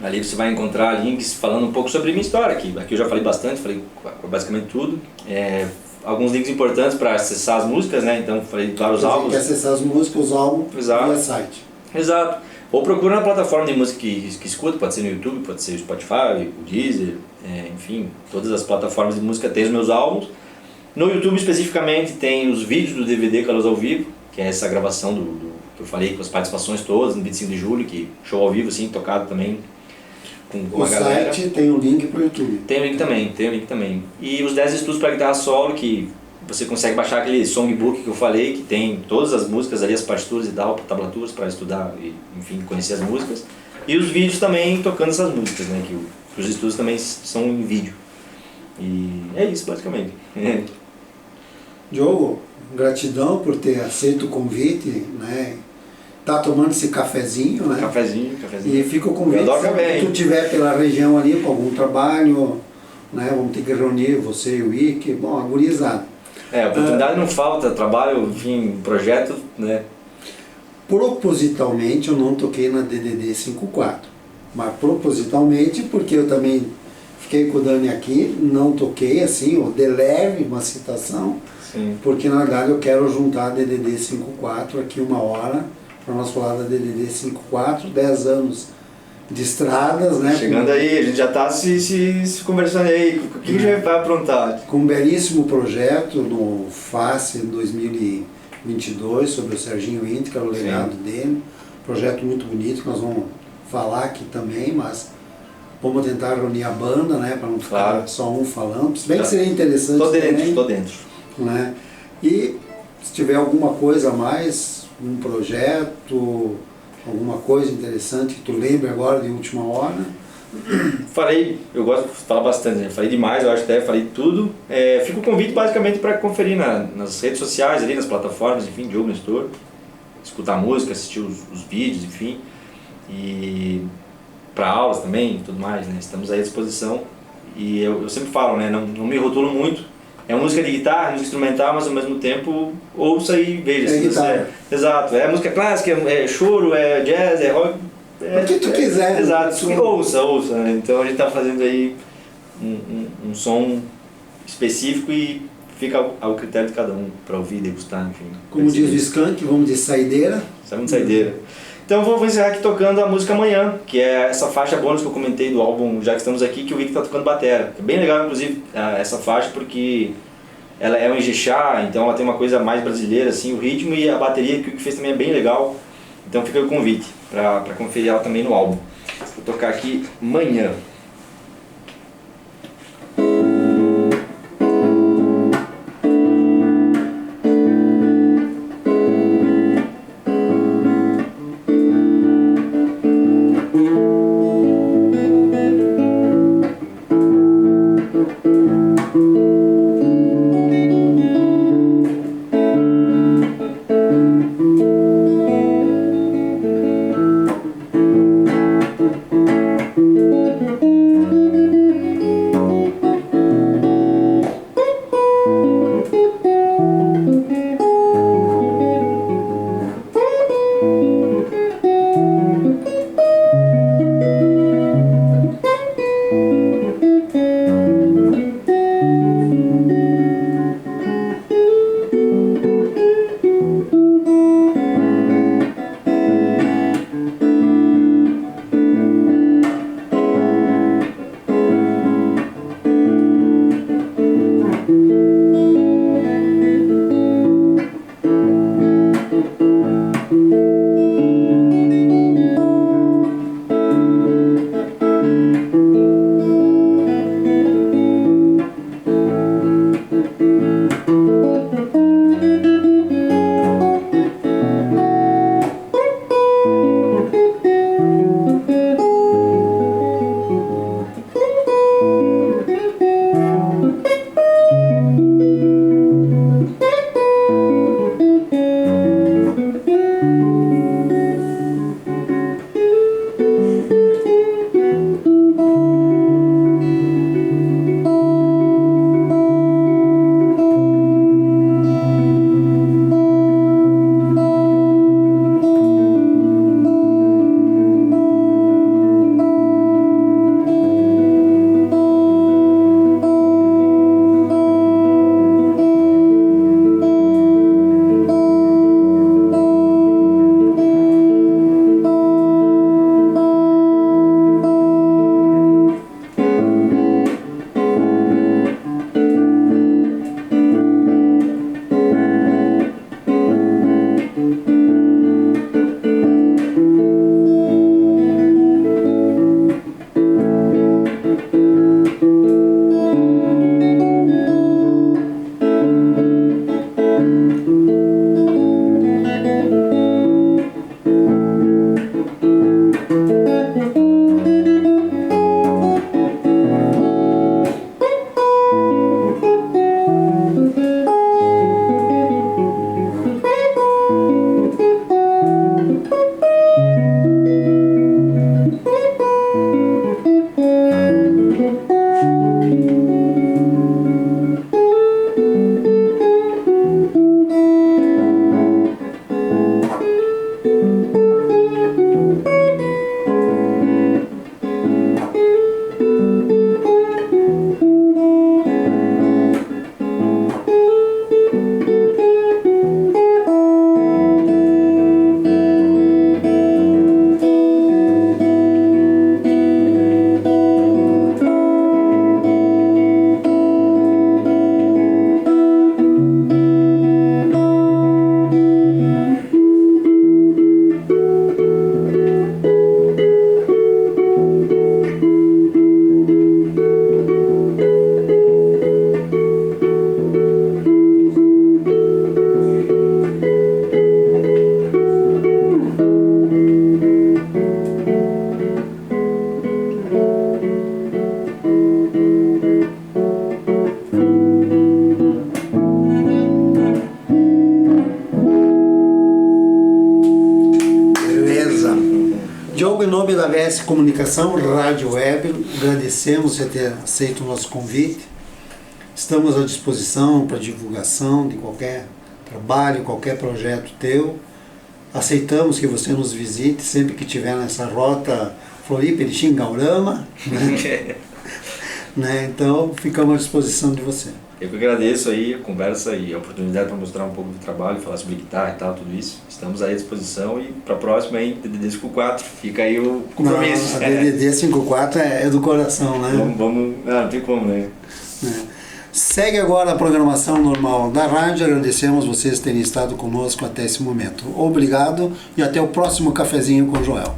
Ali você vai encontrar links falando um pouco sobre a minha história aqui. Aqui eu já falei bastante, falei basicamente tudo. Alguns links importantes para acessar as músicas, né? Então falei vários álbuns. Quer acessar as músicas, os álbuns via site. Exato. Ou procura na plataforma de música que escuta, pode ser no YouTube, pode ser o Spotify, o Deezer, enfim, todas as plataformas de música têm os meus álbuns. No YouTube especificamente tem os vídeos do DVD Calor ao Vivo, que é essa gravação que eu falei, com as participações todas, no 25 de julho, que show ao vivo, assim, tocado também com uma galera. O site tem um link pro YouTube. Tem o link também. E os 10 estudos para guitarra solo, que você consegue baixar aquele songbook que eu falei, que tem todas as músicas ali, as partituras e tal, tablaturas para estudar e, enfim, conhecer as músicas. E os vídeos também tocando essas músicas, né, que os estudos também são em vídeo. E é isso, basicamente. Diogo, gratidão por ter aceito o convite, né? Tá tomando esse cafezinho, né? Cafezinho. E fica o convite, Eu adoro café, se tu tiver pela região ali com algum trabalho, né? Vamos ter que reunir você e o Ike, bom, a gurizada. Oportunidade não falta, trabalho, enfim, projeto, né? Propositalmente eu não toquei na DDD 54, mas propositalmente porque eu também fiquei com o Dani aqui, não toquei assim, ou de leve uma citação, Sim. porque na verdade eu quero juntar a DDD 54 aqui uma hora, para nós falar da DDD 54, 10 anos de estradas, né? Chegando aí, a gente já está se conversando aí, o que a gente vai aprontar? Com um belíssimo projeto no FACE 2022, sobre o Serginho Inti, que era o legado dele, projeto muito bonito, que nós vamos falar aqui também, mas vamos tentar reunir a banda, né, para não ficar só um falando, se bem que seria interessante. Tô dentro. Né? E se tiver alguma coisa a mais, um projeto, alguma coisa interessante que tu lembre agora de última hora. Falei, eu gosto de falar bastante, né? Falei demais, eu acho até, falei tudo. Fica o convite basicamente para conferir nas redes sociais, ali nas plataformas, enfim, Diogo Nestor, escutar música, assistir os vídeos, enfim, e para aulas também e tudo mais, né? Estamos aí à disposição. E eu sempre falo, né? Não me rotulo muito. É música de guitarra, música instrumental, mas ao mesmo tempo ouça e veja. É guitarra. Exato, é música clássica, é choro, é jazz, é rock. O que tu quiser. Exato, ouça, né? Então a gente está fazendo aí um som específico e fica ao critério de cada um para ouvir, degustar, enfim. Como diz o Skank, vamos de saideira. Estamos de saideira. Então vou encerrar aqui tocando a música Amanhã, que é essa faixa bônus que eu comentei do álbum Já Que Estamos Aqui, que o Vic está tocando batera. É bem legal, inclusive, essa faixa, porque ela é um Ijexá, então ela tem uma coisa mais brasileira, assim, o ritmo e a bateria que o Vic fez também é bem legal. Então fica o convite para conferir ela também no álbum. Vou tocar aqui Manhã. Diogo, em nome da VS Comunicação, Rádio Web, agradecemos você ter aceito o nosso convite. Estamos à disposição para divulgação de qualquer trabalho, qualquer projeto teu. Aceitamos que você nos visite sempre que estiver nessa rota Floripa, Erechim, Gaurama, né? Né? Então, ficamos à disposição de você. Eu que agradeço aí a conversa e a oportunidade para mostrar um pouco do trabalho, falar sobre guitarra e tal, tudo isso. Estamos aí à disposição e para a próxima aí, DDD 54, fica aí o compromisso. Não, a DDD 54 é do coração, né? Não tem como, né? Segue agora a programação normal da rádio. Agradecemos vocês terem estado conosco até esse momento. Obrigado e até o próximo cafezinho com o Joel.